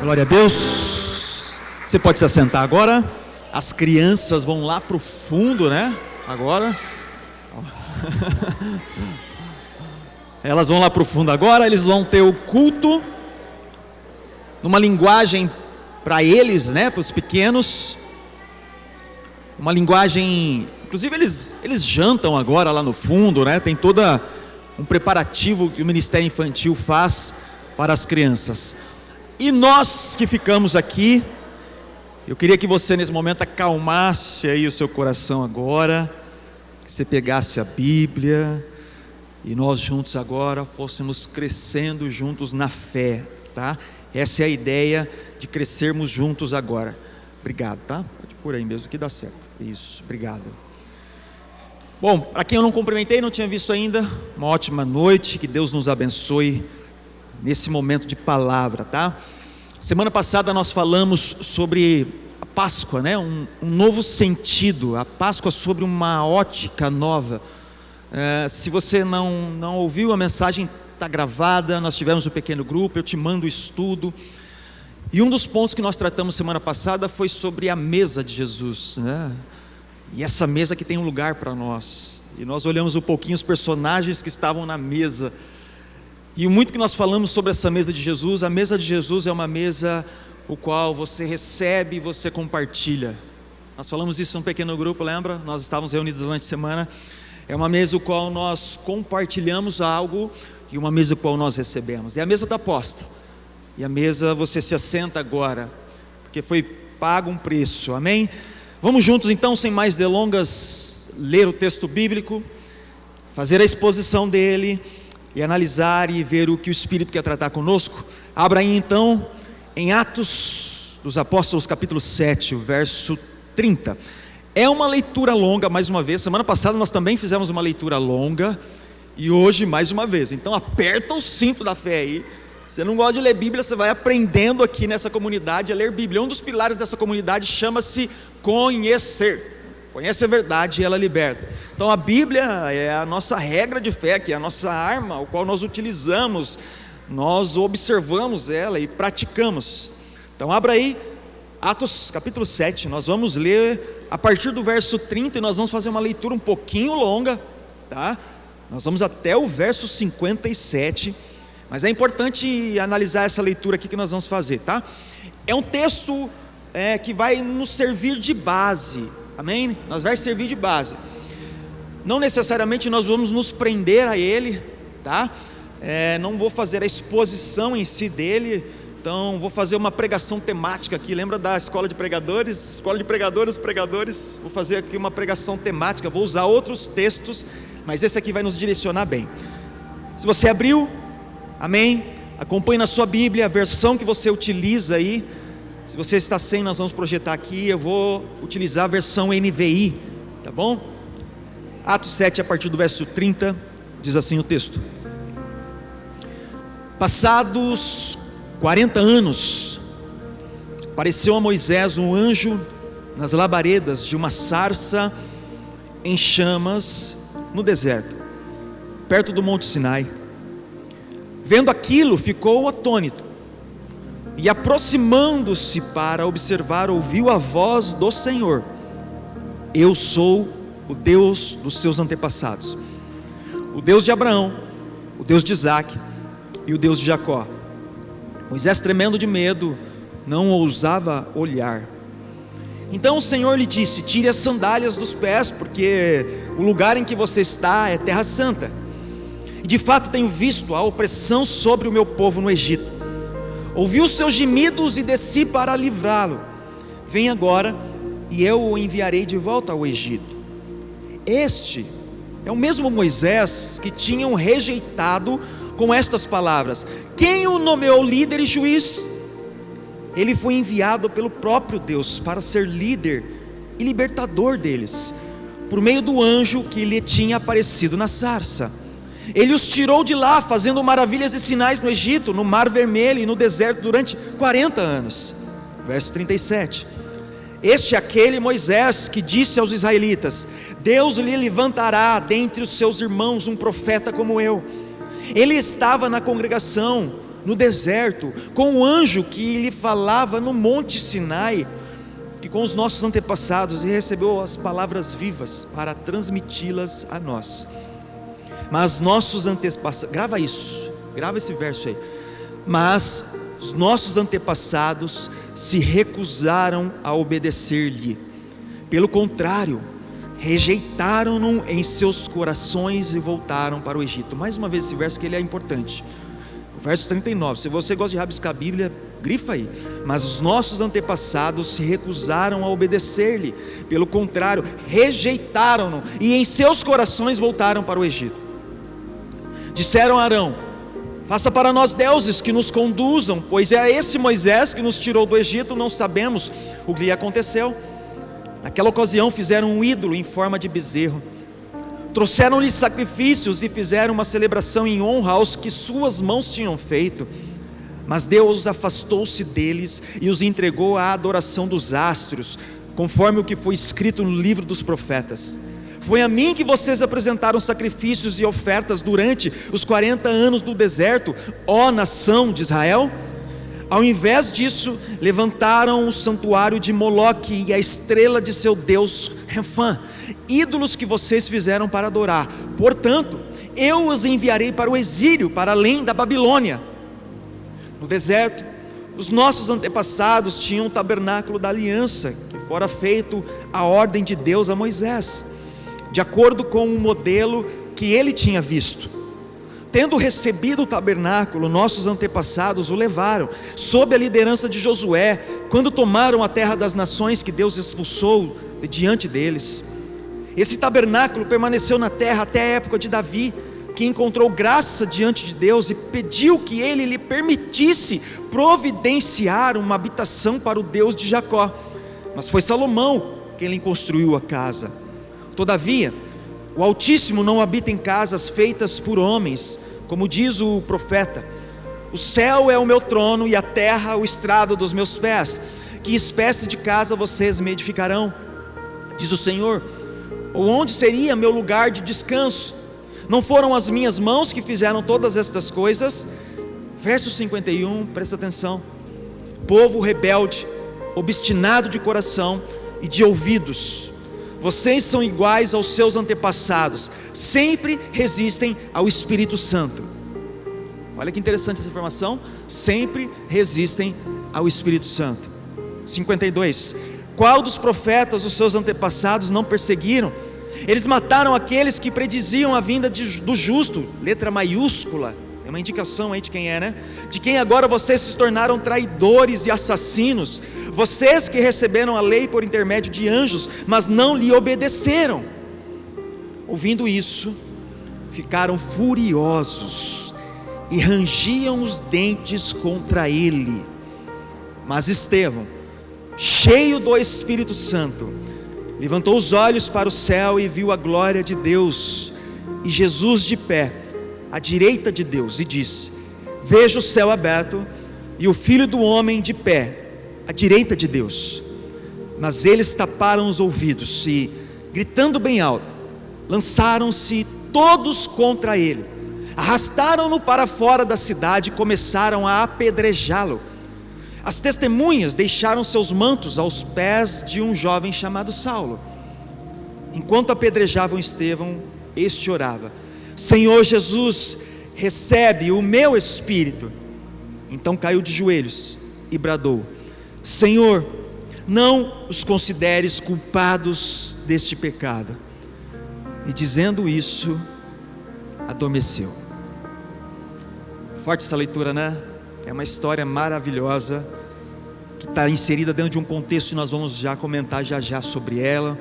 Glória a Deus. Você pode se assentar agora. As crianças vão lá para o fundo, né? Agora. Elas vão lá para o fundo agora. Eles vão ter o culto numa linguagem para eles, né? Para os pequenos. Uma linguagem. Inclusive eles jantam agora lá no fundo, né? Tem toda um preparativo que o Ministério Infantil faz para as crianças. E nós que ficamos aqui, eu queria que você nesse momento acalmasse aí o seu coração agora, que você pegasse a Bíblia e nós juntos agora fôssemos crescendo juntos na fé, tá? Essa é a ideia de crescermos juntos agora. Obrigado, tá? Pode por aí mesmo que dá certo. Isso, obrigado. Bom, para quem eu não cumprimentei, não tinha visto ainda, uma ótima noite, que Deus nos abençoe nesse momento de palavra, tá? Semana passada nós falamos sobre a Páscoa, né? Um novo sentido, a Páscoa sobre uma ótica nova. Se você não ouviu, a mensagem está gravada, nós tivemos um pequeno grupo, eu te mando o estudo. E um dos pontos que nós tratamos semana passada foi sobre a mesa de Jesus, né? E essa mesa que tem um lugar para nós. E nós olhamos um pouquinho os personagens que estavam na mesa. E muito que nós falamos sobre essa mesa de Jesus, a mesa de Jesus é uma mesa o qual você recebe e você compartilha. Nós falamos isso em um pequeno grupo, lembra? Nós estávamos reunidos durante a semana. É uma mesa o qual nós compartilhamos algo e uma mesa o qual nós recebemos. É a mesa da aposta. E a mesa você se assenta agora, porque foi pago um preço, amém? Vamos juntos então, sem mais delongas, ler o texto bíblico, fazer a exposição dele e analisar e ver o que o Espírito quer tratar conosco. Abra aí então em Atos dos Apóstolos capítulo 7, o verso 30. É uma leitura longa, mais uma vez. Semana passada nós também fizemos uma leitura longa e hoje mais uma vez. Então aperta o cinto da fé aí. Você não gosta de ler Bíblia, você vai aprendendo aqui nessa comunidade a ler Bíblia. Um dos pilares dessa comunidade chama-se conhecer. Conhece a verdade e ela liberta. Então a Bíblia é a nossa regra de fé, que é a nossa arma, o qual nós utilizamos, nós observamos ela e praticamos. Então abra aí, Atos capítulo 7, nós vamos ler a partir do verso 30 e nós vamos fazer uma leitura um pouquinho longa, tá? Nós vamos até o verso 57, mas é importante analisar essa leitura aqui que nós vamos fazer, tá? É um texto que vai nos servir de base, amém? Nós vai servir de base. Não necessariamente nós vamos nos prender a ele, tá? Não vou fazer a exposição em si dele, então vou fazer uma pregação temática aqui. Lembra da escola de pregadores? Escola de pregadores, vou fazer aqui uma pregação temática, vou usar outros textos, mas esse aqui vai nos direcionar bem. Se você abriu, amém? Acompanhe na sua Bíblia a versão que você utiliza aí. Se você está sem, nós vamos projetar aqui. Eu vou utilizar a versão NVI, tá bom? Atos 7, a partir do verso 30, diz assim o texto: passados 40 anos, apareceu a Moisés um anjo nas labaredas de uma sarça em chamas no deserto, perto do monte Sinai. Vendo aquilo, ficou atônito, e aproximando-se para observar, ouviu a voz do Senhor: eu sou o Deus dos seus antepassados, o Deus de Abraão, o Deus de Isaque e o Deus de Jacó. Moisés, tremendo de medo, não ousava olhar. Então o Senhor lhe disse: tire as sandálias dos pés, porque o lugar em que você está é terra santa. De fato tenho visto a opressão sobre o meu povo no Egito. Ouvi os seus gemidos e desci para livrá-lo. Vem agora e eu o enviarei de volta ao Egito. Este é o mesmo Moisés que tinham rejeitado com estas palavras: quem o nomeou líder e juiz? Ele foi enviado pelo próprio Deus para ser líder e libertador deles, por meio do anjo que lhe tinha aparecido na sarça. Ele os tirou de lá, fazendo maravilhas e sinais no Egito, no Mar Vermelho e no deserto durante 40 anos. Verso 37. Este é aquele Moisés que disse aos israelitas: Deus lhe levantará dentre os seus irmãos um profeta como eu. Ele estava na congregação no deserto, com o anjo que lhe falava no monte Sinai, e com os nossos antepassados, e recebeu as palavras vivas para transmiti-las a nós. Mas nossos antepassados, grava isso, grava esse verso aí. Mas os nossos antepassados se recusaram a obedecer-lhe. Pelo contrário, rejeitaram-no em seus corações e voltaram para o Egito. Mais uma vez esse verso que ele é importante. O verso 39, se você gosta de rabiscar a Bíblia, grifa aí. Mas os nossos antepassados se recusaram a obedecer-lhe. Pelo contrário, rejeitaram-no e em seus corações voltaram para o Egito. Disseram a Arão: faça para nós deuses que nos conduzam, pois é esse Moisés que nos tirou do Egito, não sabemos o que lhe aconteceu. Naquela ocasião fizeram um ídolo em forma de bezerro, trouxeram-lhe sacrifícios e fizeram uma celebração em honra aos que suas mãos tinham feito. Mas Deus afastou-se deles e os entregou à adoração dos astros, conforme o que foi escrito no livro dos profetas. Foi a mim que vocês apresentaram sacrifícios e ofertas durante os 40 anos do deserto, ó nação de Israel. Ao invés disso, levantaram o santuário de Moloque e a estrela de seu deus Refã, ídolos que vocês fizeram para adorar. Portanto, eu os enviarei para o exílio, para além da Babilônia. No deserto, os nossos antepassados tinham o tabernáculo da aliança, que fora feito à ordem de Deus a Moisés, de acordo com o modelo que ele tinha visto. Tendo recebido o tabernáculo, nossos antepassados o levaram, sob a liderança de Josué, quando tomaram a terra das nações que Deus expulsou de diante deles. Esse tabernáculo permaneceu na terra até a época de Davi, que encontrou graça diante de Deus e pediu que ele lhe permitisse providenciar uma habitação para o Deus de Jacó. Mas foi Salomão quem lhe construiu a casa. Todavia, o Altíssimo não habita em casas feitas por homens, como diz o profeta: o céu é o meu trono e a terra o estrado dos meus pés. Que espécie de casa vocês me edificarão? Diz o Senhor. Ou onde seria meu lugar de descanso? Não foram as minhas mãos que fizeram todas estas coisas? Verso 51, presta atenção. Povo rebelde, obstinado de coração e de ouvidos, vocês são iguais aos seus antepassados, sempre resistem ao Espírito Santo. Olha que interessante essa informação. Sempre resistem ao Espírito Santo. 52. Qual dos profetas os seus antepassados não perseguiram? Eles mataram aqueles que prediziam a vinda do justo, letra maiúscula, é uma indicação aí de quem é, né? De quem agora vocês se tornaram traidores e assassinos. Vocês que receberam a lei por intermédio de anjos, mas não lhe obedeceram. Ouvindo isso, ficaram furiosos e rangiam os dentes contra ele. Mas Estevão, cheio do Espírito Santo, levantou os olhos para o céu e viu a glória de Deus e Jesus de pé à direita de Deus, e disse: vejo o céu aberto e o Filho do Homem de pé à direita de Deus. Mas eles taparam os ouvidos e, gritando bem alto, lançaram-se todos contra ele, arrastaram-no para fora da cidade e começaram a apedrejá-lo. As testemunhas deixaram seus mantos aos pés de um jovem chamado Saulo. Enquanto apedrejavam Estevão, este orava: Senhor Jesus, recebe o meu espírito. Então caiu de joelhos e bradou: Senhor, não os consideres culpados deste pecado. E dizendo isso, adormeceu. Forte essa leitura, né? É uma história maravilhosa, que está inserida dentro de um contexto, e nós vamos já comentar já sobre ela,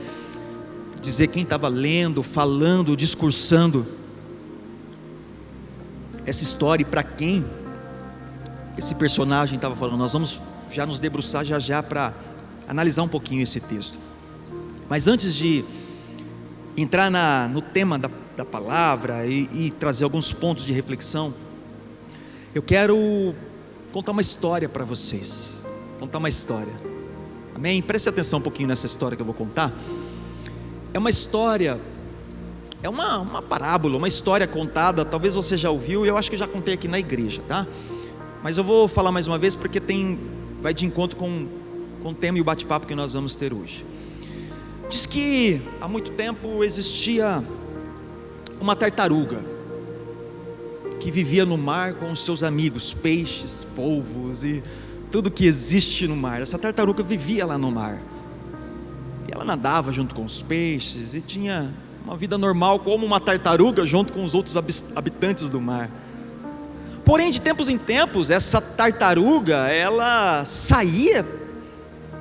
dizer quem estava lendo, falando, discursando essa história e para quem esse personagem estava falando. Nós vamos já nos debruçar já para analisar um pouquinho esse texto. Mas antes de entrar no tema da palavra e trazer alguns pontos de reflexão, eu quero contar uma história para vocês. Contar uma história, amém? Preste atenção um pouquinho nessa história que eu vou contar. É uma história, é uma parábola, uma história contada. Talvez você já ouviu, e eu acho que eu já contei aqui na igreja, tá? mas eu vou falar mais uma vez porque vai de encontro com o tema e o bate-papo que nós vamos ter hoje. Diz que há muito tempo existia uma tartaruga que vivia no mar com os seus amigos, peixes, polvos e tudo que existe no mar. Essa tartaruga vivia lá no mar, e ela nadava junto com os peixes e tinha uma vida normal como uma tartaruga junto com os outros habitantes do mar. Porém, de tempos em tempos, essa tartaruga, ela saía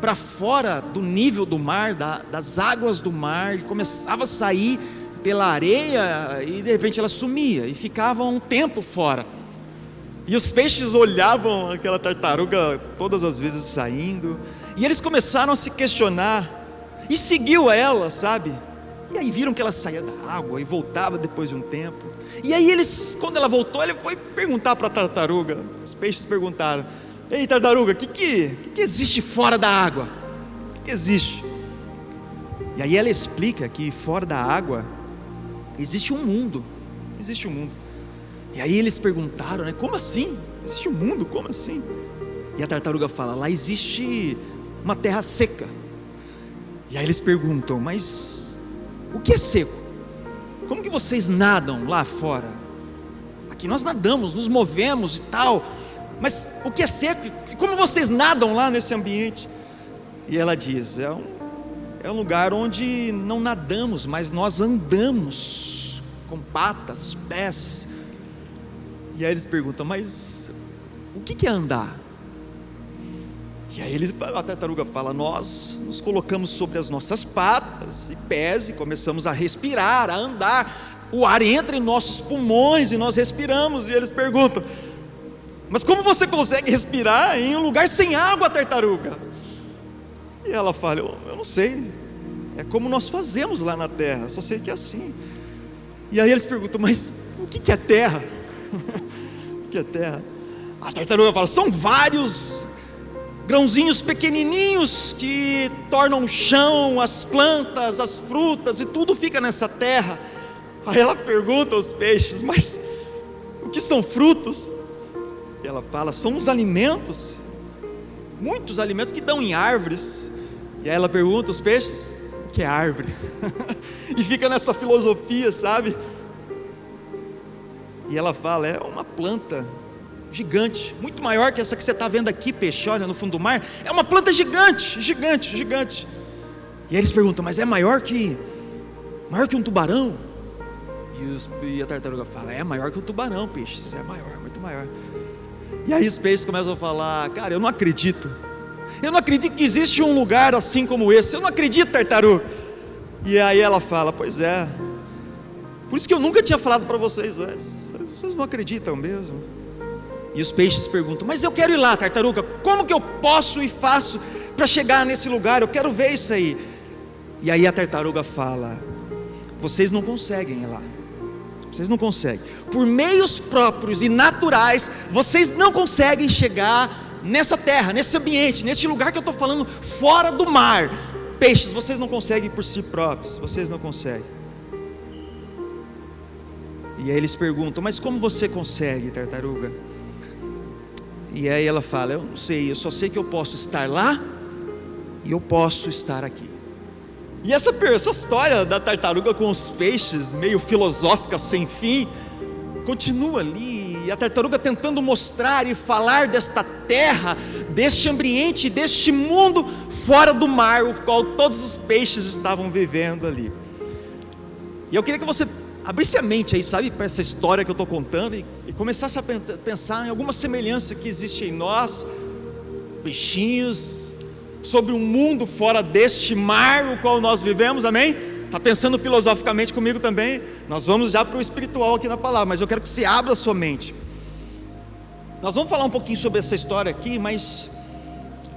para fora do nível do mar, das águas do mar, e começava a sair pela areia, e de repente ela sumia, e ficava um tempo fora, e os peixes olhavam aquela tartaruga todas as vezes saindo, e eles começaram a se questionar, e seguiu ela, sabe? E aí viram que ela saía da água, e voltava depois de um tempo, e aí quando ela voltou, ele foi perguntar para a tartaruga, os peixes perguntaram: ei, tartaruga, o que existe fora da água? O que existe? E aí ela explica que fora da água existe um mundo. Existe um mundo. E aí eles perguntaram, né? Como assim? Existe um mundo? Como assim? E a tartaruga fala: lá existe uma terra seca. E aí eles perguntam: mas o que é seco? Como que vocês nadam lá fora? Aqui nós nadamos, nos movemos e tal, mas o que é seco? E como vocês nadam lá nesse ambiente? E ela diz: é um lugar onde não nadamos, mas nós andamos com patas, pés. E aí eles perguntam: mas o que é andar? E aí a tartaruga fala: nós nos colocamos sobre as nossas patas e pés e começamos a respirar, a andar. O ar entra em nossos pulmões e nós respiramos. E eles perguntam: mas como você consegue respirar em um lugar sem água, tartaruga? E ela fala: eu não sei, é como nós fazemos lá na terra, só sei que é assim. E aí eles perguntam: mas o que é terra? O que é terra? A tartaruga fala: são vários grãozinhos pequenininhos que tornam o chão, as plantas, as frutas, e tudo fica nessa terra. Aí ela pergunta aos peixes: mas o que são frutos? E ela fala: são os alimentos, muitos alimentos que dão em árvores. E aí ela pergunta aos peixes: o que é árvore? E fica nessa filosofia, sabe? E ela fala: é uma planta gigante, muito maior que essa que você está vendo aqui, peixe, olha, no fundo do mar. É uma planta gigante, gigante, gigante. E aí eles perguntam: mas é maior que um tubarão? E a tartaruga fala: é maior que um tubarão, peixes, é maior, muito maior. E aí os peixes começam a falar: cara, eu não acredito que existe um lugar assim como esse, eu não acredito, tartaruga. E aí ela fala: pois é, por isso que eu nunca tinha falado para vocês antes, vocês não acreditam mesmo. E os peixes perguntam: mas eu quero ir lá, tartaruga, como que eu posso e faço para chegar nesse lugar? Eu quero ver isso aí. E aí a tartaruga fala: vocês não conseguem ir lá, vocês não conseguem, por meios próprios e naturais, vocês não conseguem chegar nessa terra, nesse ambiente, nesse lugar que eu estou falando, fora do mar. Peixes, vocês não conseguem por si próprios, vocês não conseguem. E aí eles perguntam: mas como você consegue, tartaruga? E aí ela fala: eu não sei, eu só sei que eu posso estar lá e eu posso estar aqui. E essa história da tartaruga com os peixes, meio filosófica, sem fim, continua ali, e a tartaruga tentando mostrar e falar desta terra, deste ambiente, deste mundo fora do mar, o qual todos os peixes estavam vivendo ali. E eu queria que você abrisse a mente aí, sabe, para essa história que eu estou contando, e começasse a pensar em alguma semelhança que existe em nós, peixinhos, sobre um mundo fora deste mar, o qual nós vivemos, amém? Está pensando filosoficamente comigo também? Nós vamos já para o espiritual aqui na palavra, mas eu quero que você abra a sua mente. Nós vamos falar um pouquinho sobre essa história aqui, mas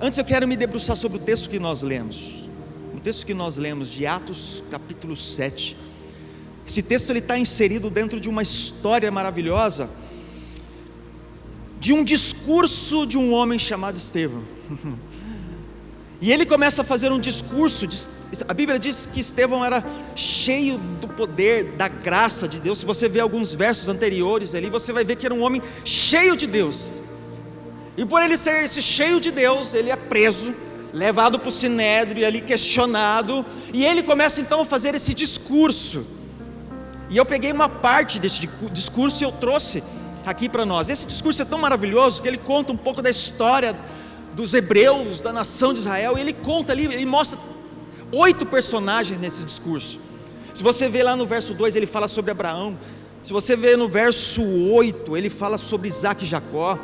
antes eu quero me debruçar sobre o texto que nós lemos. O texto que nós lemos de Atos capítulo 7. Esse texto ele está inserido dentro de uma história maravilhosa, de um discurso de um homem chamado Estevão. E ele começa a fazer um discurso, a Bíblia diz que Estevão era cheio do poder, da graça de Deus. Se você ver alguns versos anteriores ali, você vai ver que era um homem cheio de Deus. E por ele ser esse cheio de Deus, ele é preso, levado para o sinédrio, ali questionado, e ele começa então a fazer esse discurso. E eu peguei uma parte desse discurso e eu trouxe aqui para nós. Esse discurso é tão maravilhoso que ele conta um pouco da história dos hebreus, da nação de Israel, e ele conta ali, ele mostra 8 personagens nesse discurso. Se você vê lá no verso 2, ele fala sobre Abraão. Se você vê no verso 8, ele fala sobre Isaac e Jacó.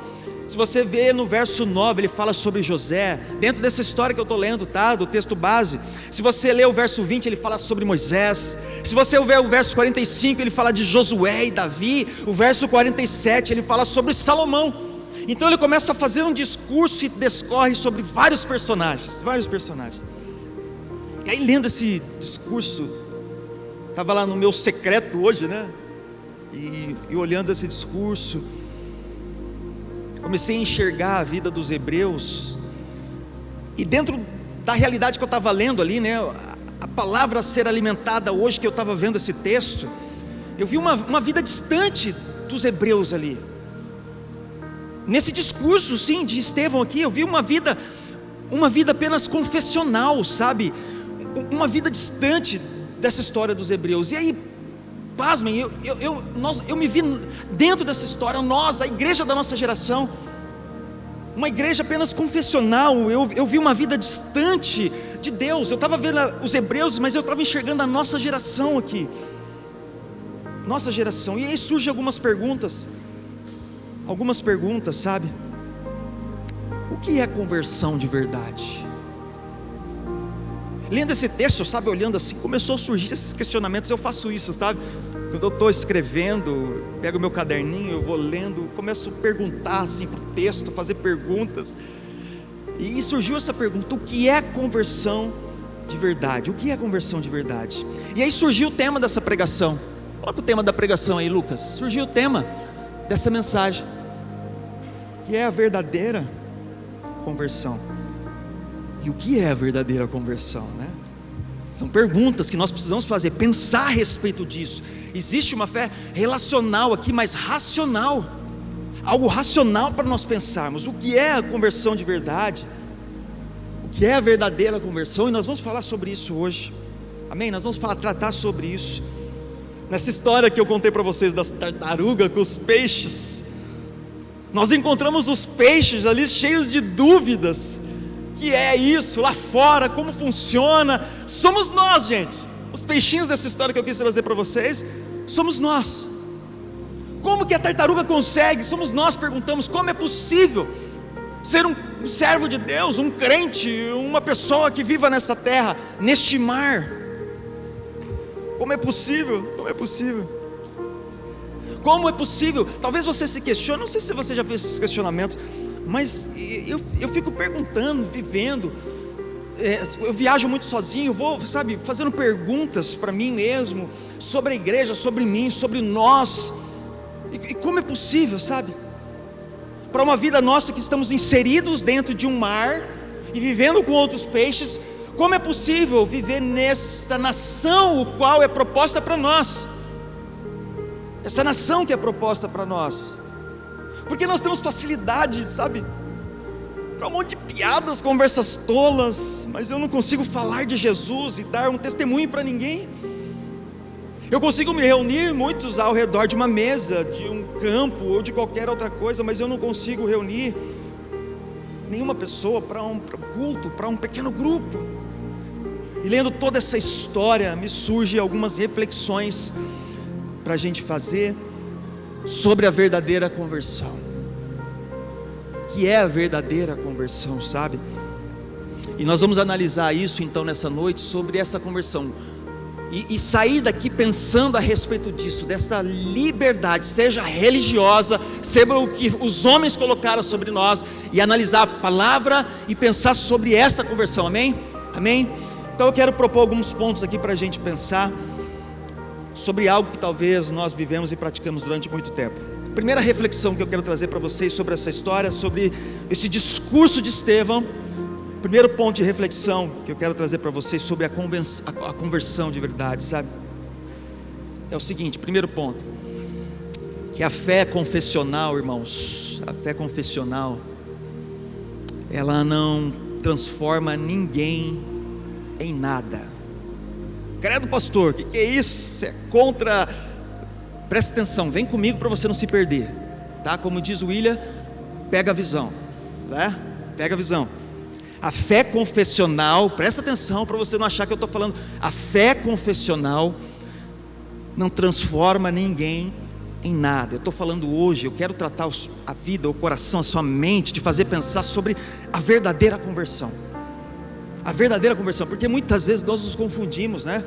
Se você vê no verso 9, ele fala sobre José, dentro dessa história que eu estou lendo, tá? Do texto base. Se você ler o verso 20, ele fala sobre Moisés. Se você ver o verso 45, ele fala de Josué e Davi. O verso 47, ele fala sobre Salomão. Então ele começa a fazer um discurso e discorre sobre vários personagens. E aí, lendo esse discurso, estava lá no meu secreto hoje, né? E olhando esse discurso, comecei a enxergar a vida dos hebreus, e dentro da realidade que eu estava lendo ali, né, a palavra a ser alimentada hoje, que eu estava vendo esse texto, eu vi uma vida distante dos hebreus ali, nesse discurso sim, de Estevão aqui, eu vi uma vida apenas confessional, sabe, uma vida distante dessa história dos hebreus. E aí, pasmem, eu me vi dentro dessa história, nós, a igreja da nossa geração, uma igreja apenas confessional. Eu vi uma vida distante de Deus. Eu estava vendo os hebreus, mas eu estava enxergando a nossa geração aqui, nossa geração. E aí surgem algumas perguntas, sabe? O que é conversão de verdade? Lendo esse texto, sabe, olhando assim, começou a surgir esses questionamentos. Eu faço isso, sabe? Quando eu estou escrevendo, pego o meu caderninho, eu vou lendo, começo a perguntar assim para o texto, fazer perguntas. E surgiu essa pergunta: o que é conversão de verdade? O que é conversão de verdade? E aí surgiu o tema dessa pregação. Coloca o tema da pregação aí, Lucas. Surgiu o tema dessa mensagem, que é a verdadeira conversão. E o que é a verdadeira conversão, né? São perguntas que nós precisamos fazer, pensar a respeito disso. Existe uma fé relacional aqui, mas racional, algo racional para nós pensarmos. O que é a conversão de verdade? O que é a verdadeira conversão? E nós vamos falar sobre isso hoje, amém? Nós vamos tratar sobre isso. Nessa história que eu contei para vocês das tartarugas com os peixes, nós encontramos os peixes ali cheios de dúvidas. Que é isso lá fora, como funciona? Somos nós, gente. Os peixinhos dessa história que eu quis trazer para vocês, somos nós. Como que a tartaruga consegue? Somos nós, perguntamos, como é possível ser um servo de Deus, um crente, uma pessoa que viva nessa terra, neste mar? Como é possível? Como é possível? Como é possível? Talvez você se questione, não sei se você já fez esses questionamentos, mas eu fico perguntando, vivendo, eu viajo muito sozinho, vou, sabe, fazendo perguntas para mim mesmo, sobre a igreja, sobre mim, sobre nós, e como é possível, sabe, para uma vida nossa que estamos inseridos dentro de um mar, e vivendo com outros peixes, como é possível viver nesta nação, o qual é proposta para nós, essa nação que é proposta para nós? Porque nós temos facilidade, sabe, para um monte de piadas, conversas tolas, mas eu não consigo falar de Jesus e dar um testemunho para ninguém. Eu consigo me reunir muitos ao redor de uma mesa, de um campo ou de qualquer outra coisa, mas eu não consigo reunir nenhuma pessoa para um culto, para um pequeno grupo. E lendo toda essa história, me surgem algumas reflexões para a gente fazer sobre a verdadeira conversão. Que é a verdadeira conversão, sabe? E nós vamos analisar isso então nessa noite, sobre essa conversão, e sair daqui pensando a respeito disso, dessa liberdade, seja religiosa, seja o que os homens colocaram sobre nós, e analisar a palavra e pensar sobre essa conversão, amém? Amém? Então eu quero propor alguns pontos aqui para a gente pensar sobre algo que talvez nós vivemos e praticamos durante muito tempo. Primeira reflexão que eu quero trazer para vocês sobre essa história, sobre esse discurso de Estevão. Primeiro ponto de reflexão que eu quero trazer para vocês sobre a conversão de verdade, sabe? É o seguinte, primeiro ponto, que a fé confessional, irmãos, a fé confessional, ela não transforma ninguém em nada. Credo, pastor, o que é isso? Você é contra... Presta atenção, vem comigo para você não se perder, tá? Como diz o William, pega a visão, né? Pega a visão. A fé confessional, presta atenção para você não achar que eu estou falando. A fé confessional não transforma ninguém em nada. Eu estou falando hoje, eu quero tratar a vida, o coração, a sua mente, te fazer pensar sobre a verdadeira conversão. A verdadeira conversão, porque muitas vezes nós nos confundimos, né?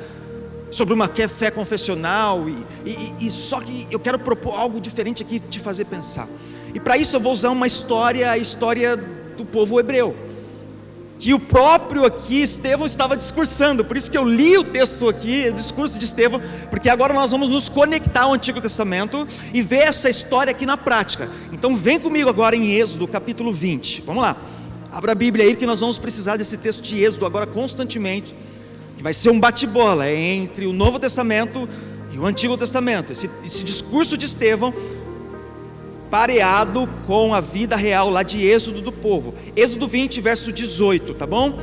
Sobre uma fé confessional, e só que eu quero propor algo diferente aqui, te fazer pensar. E para isso eu vou usar uma história, a história do povo hebreu, que o próprio aqui Estevão estava discursando. Por isso que eu li o texto aqui, o discurso de Estevão, porque agora nós vamos nos conectar ao Antigo Testamento e ver essa história aqui na prática. Então vem comigo agora em Êxodo capítulo 20, vamos lá, abra a Bíblia aí, que nós vamos precisar desse texto de Êxodo agora constantemente, que vai ser um bate-bola entre o Novo Testamento e o Antigo Testamento, esse discurso de Estevão pareado com a vida real lá de Êxodo do povo. Êxodo 20 verso 18, tá bom?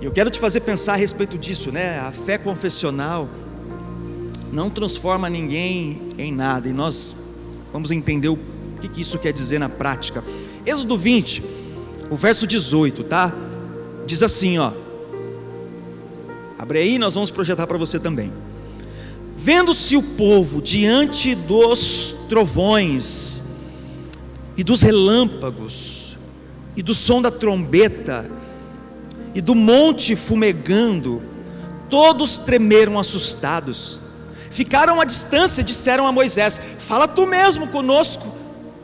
Eu quero te fazer pensar a respeito disso, né? A fé confessional não transforma ninguém em nada, e nós vamos entender o que isso quer dizer na prática. Êxodo 20, o verso 18, tá? Diz assim, ó, abre aí, nós vamos projetar para você também. Vendo-se o povo diante dos trovões e dos relâmpagos e do som da trombeta e do monte fumegando, todos tremeram assustados, ficaram à distância e disseram a Moisés: fala tu mesmo conosco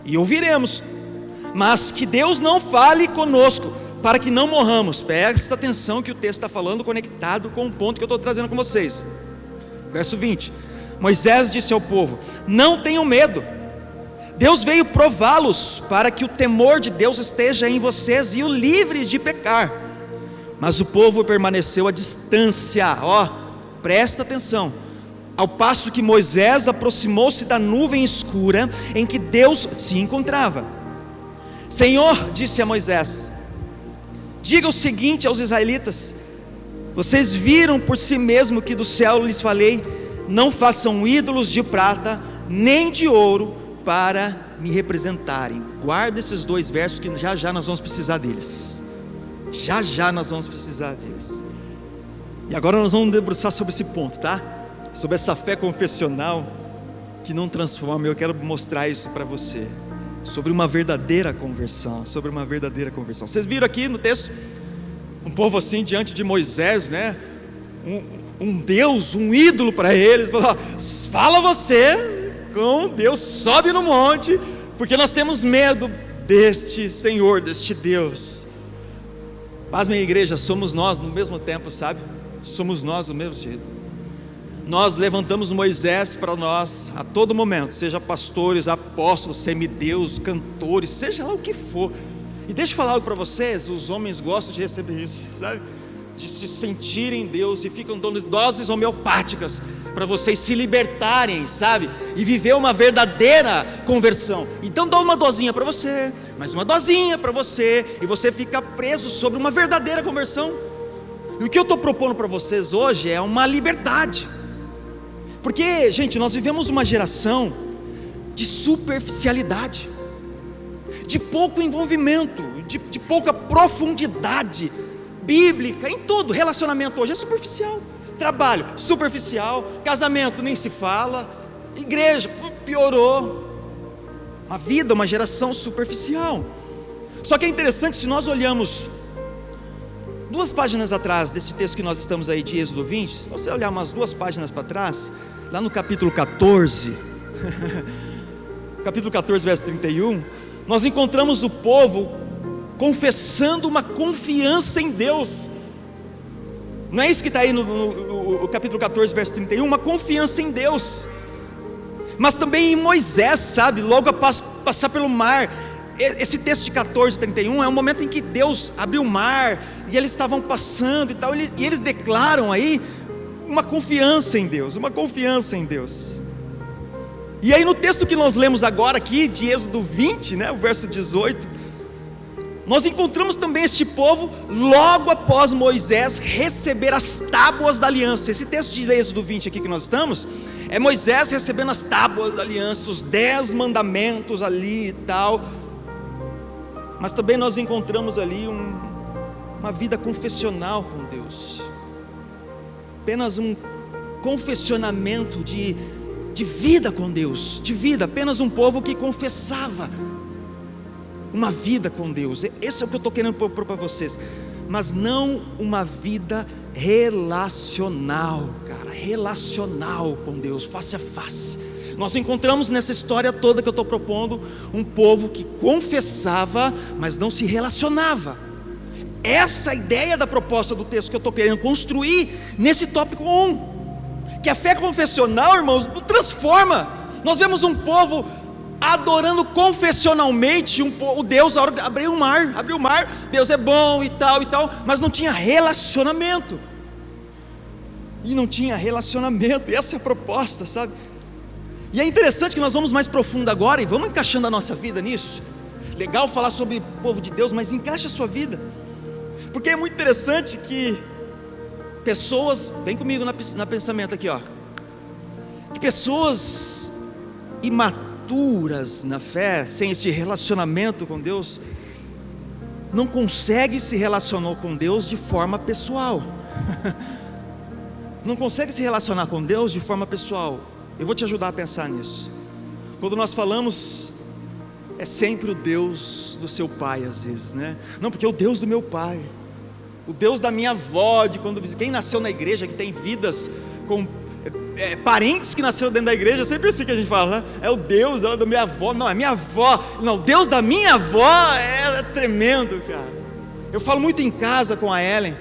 e ouviremos, mas que Deus não fale conosco, para que não morramos. Presta atenção que o texto está falando conectado com o ponto que eu estou trazendo com vocês. Verso 20: Moisés disse ao povo: não tenham medo, Deus veio prová-los, para que o temor de Deus esteja em vocês e o livres de pecar. Mas o povo permaneceu à distância, ó, presta atenção, ao passo que Moisés aproximou-se da nuvem escura em que Deus se encontrava. Senhor, disse a Moisés, diga o seguinte aos israelitas: vocês viram por si mesmo que do céu lhes falei, não façam ídolos de prata nem de ouro para me representarem. Guarda esses dois versos, que já já nós vamos precisar deles. Já já nós vamos precisar deles. E agora nós vamos debruçar sobre esse ponto, tá? Sobre essa fé confessional que não transforma. Eu quero mostrar isso para você, sobre uma verdadeira conversão. Sobre uma verdadeira conversão. Vocês viram aqui no texto um povo assim diante de Moisés, né? Um Deus, um ídolo para eles. Falou: fala você com Deus, sobe no monte, porque nós temos medo deste Senhor, deste Deus. Mas minha igreja, somos nós no mesmo tempo, sabe? Somos nós do mesmo jeito. Nós levantamos Moisés para nós a todo momento, seja pastores, apóstolos, semideus, cantores, seja lá o que for. E deixa eu falar algo para vocês: os homens gostam de receber isso, sabe? De se sentirem Deus, e ficam dando doses homeopáticas para vocês se libertarem, sabe? E viver uma verdadeira conversão. Então dá uma dosinha para você, mais uma dosinha para você, e você fica preso sobre uma verdadeira conversão. E o que eu estou propondo para vocês hoje é uma liberdade. Porque, gente, nós vivemos uma geração de superficialidade, de pouco envolvimento, de pouca profundidade bíblica em tudo. Relacionamento hoje é superficial, trabalho superficial, casamento nem se fala, igreja piorou, a vida, uma geração superficial. Só que é interessante, se nós olhamos 2 páginas atrás desse texto que nós estamos aí de Êxodo 20, se você olhar umas 2 páginas para trás, lá no capítulo 14 capítulo 14 verso 31, nós encontramos o povo confessando uma confiança em Deus. Não é isso que está aí no capítulo 14 verso 31? Uma confiança em Deus, mas também em Moisés, sabe? Logo após passar pelo mar. Esse texto de 14, 31 é um momento em que Deus abriu o mar, e eles estavam passando e tal, e eles declaram aí uma confiança em Deus, uma confiança em Deus. E aí no texto que nós lemos agora aqui, de Êxodo 20, né, o verso 18, nós encontramos também este povo logo após Moisés receber as tábuas da aliança. Esse texto de Êxodo 20 aqui que nós estamos, é Moisés recebendo as tábuas da aliança, os 10 mandamentos ali e tal. Mas também nós encontramos ali uma vida confessional com Deus, apenas um confessionamento de vida com Deus, de vida, apenas um povo que confessava uma vida com Deus. Esse é o que eu estou querendo propor para vocês, mas não uma vida relacional, cara, relacional com Deus, face a face. Nós encontramos nessa história toda que eu estou propondo, um povo que confessava, mas não se relacionava. Essa é a ideia da proposta do texto que eu estou querendo construir nesse tópico 1, que a fé confessional, irmãos, transforma. Nós vemos um povo adorando confessionalmente o Deus, a hora de abrir o mar, Deus é bom e tal, mas não tinha relacionamento. E essa é a proposta, sabe? E é interessante que nós vamos mais profundo agora, e vamos encaixando a nossa vida nisso. Legal falar sobre o povo de Deus, mas encaixa a sua vida, porque é muito interessante que pessoas, vem comigo na pensamento aqui, ó, que pessoas imaturas na fé, sem este relacionamento com Deus, não conseguem se relacionar com Deus de forma pessoal. Não consegue se relacionar com Deus de forma pessoal. Eu vou te ajudar a pensar nisso. Quando nós falamos, é sempre o Deus do seu pai às vezes, né? Não, porque é o Deus do meu pai, o Deus da minha avó, de quando quem nasceu na igreja, que tem vidas com parentes que nasceram dentro da igreja, sempre assim que a gente fala, né? É o Deus da minha avó. Não, é minha avó. Não, o Deus da minha avó é tremendo, cara. Eu falo muito em casa com a Ellen.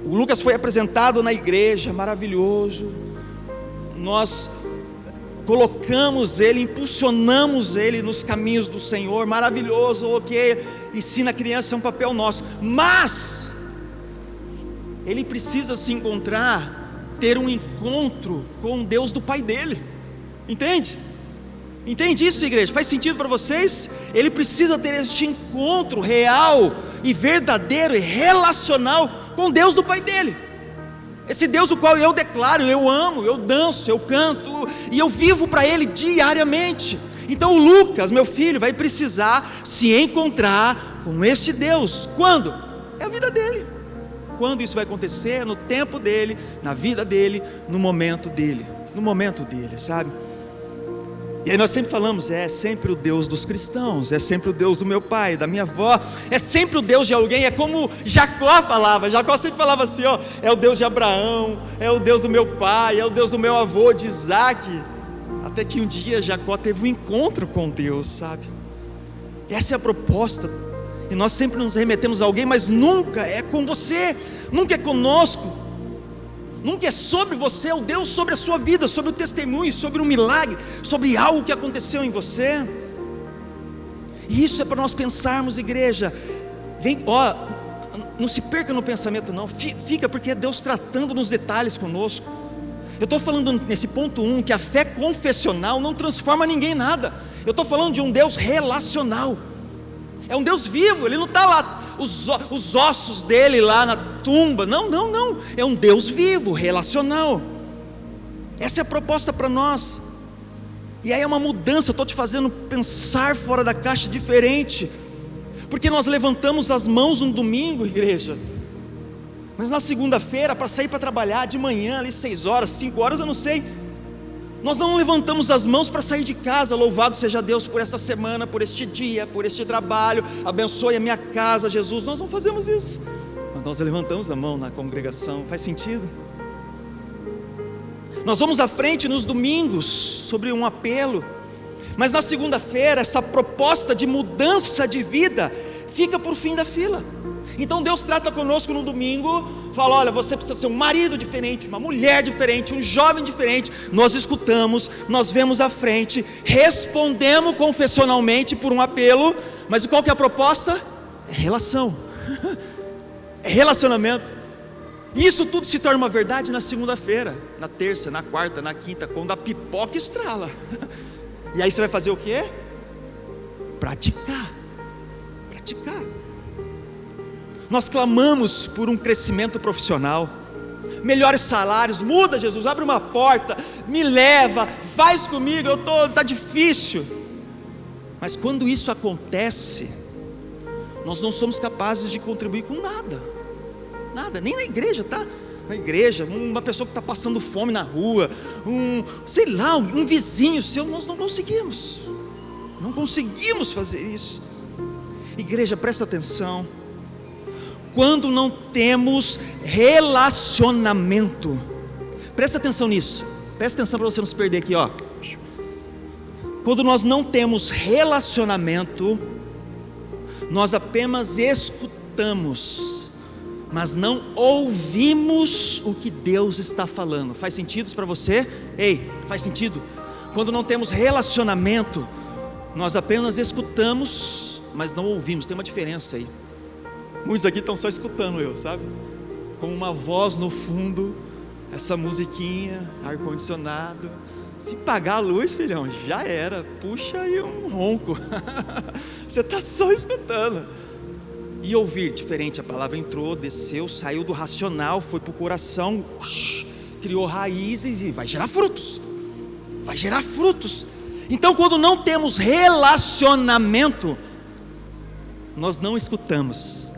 O Lucas foi apresentado na igreja, maravilhoso. Nós colocamos ele, impulsionamos ele nos caminhos do Senhor, maravilhoso, ok. Ensina a criança, é um papel nosso, mas ele precisa se encontrar, ter um encontro com Deus do pai dele. Entende? Entende isso, igreja? Faz sentido para vocês? Ele precisa ter este encontro real e verdadeiro e relacional com Deus do pai dele. Esse Deus o qual eu declaro, eu amo, eu danço, eu canto e eu vivo para Ele diariamente. Então o Lucas, meu filho, vai precisar se encontrar com este Deus. Quando? É a vida dele. Quando isso vai acontecer? No tempo dele, na vida dele, no momento dele, sabe? E aí nós sempre falamos, é sempre o Deus dos cristãos, é sempre o Deus do meu pai, da minha avó, é sempre o Deus de alguém. É como Jacó falava, Jacó sempre falava assim, ó, é o Deus de Abraão, é o Deus do meu pai, é o Deus do meu avô, de Isaac. Até que um dia Jacó teve um encontro com Deus, sabe? Essa é a proposta. E nós sempre nos remetemos a alguém, mas nunca é com você, nunca é conosco, nunca é sobre você, é o Deus sobre a sua vida, sobre o testemunho, sobre um milagre, sobre algo que aconteceu em você. E isso é para nós pensarmos, igreja. Vem, ó, não se perca no pensamento não, fica, porque é Deus tratando nos detalhes conosco. Eu estou falando nesse ponto 1, que a fé confessional não transforma ninguém em nada. Eu estou falando de um Deus relacional. É um Deus vivo, Ele não está lá, os ossos dele lá na tumba. Não, é um Deus vivo, relacional. Essa é a proposta para nós. E aí é uma mudança, eu estou te fazendo pensar fora da caixa, diferente. Porque nós levantamos as mãos no domingo, igreja, mas na segunda-feira, para sair para trabalhar de manhã, ali 6 horas, 5 horas, eu não sei, nós não levantamos as mãos para sair de casa. Louvado seja Deus por essa semana, por este dia, por este trabalho, abençoe a minha casa, Jesus. Nós não fazemos isso, mas nós levantamos a mão na congregação. Faz sentido? Nós vamos à frente nos domingos, sobre um apelo, mas na segunda-feira, essa proposta de mudança de vida fica por fim da fila. Então Deus trata conosco no domingo, fala, olha, você precisa ser um marido diferente, uma mulher diferente, um jovem diferente. Nós escutamos, nós vemos à frente, respondemos confessionalmente por um apelo, mas qual que é a proposta? É relação, é relacionamento. Isso tudo se torna uma verdade na segunda-feira, na terça, na quarta, na quinta, quando a pipoca estrala. E aí você vai fazer o quê? Praticar. praticar. Nós clamamos por um crescimento profissional, melhores salários. Muda, Jesus, abre uma porta, me leva, faz comigo, está difícil. Mas quando isso acontece, nós não somos capazes de contribuir com nada, nem na igreja, tá? Na igreja, uma pessoa que está passando fome na rua, um vizinho seu, nós não conseguimos fazer isso. Igreja, presta atenção. Quando não temos relacionamento, presta atenção nisso, presta atenção para você não se perder aqui, ó. Quando nós não temos relacionamento, nós apenas escutamos, mas não ouvimos o que Deus está falando. Faz sentido isso para você? Ei, faz sentido? Quando não temos relacionamento, nós apenas escutamos, mas não ouvimos. Tem uma diferença aí. Muitos aqui estão só escutando eu, sabe? Com uma voz no fundo, essa musiquinha, ar-condicionado. Se pagar a luz, filhão, já era. Puxa aí um ronco. Você está só escutando. E ouvir, diferente, a palavra entrou, desceu, saiu do racional, foi para o coração, criou raízes e vai gerar frutos. Então, quando não temos relacionamento, nós não escutamos,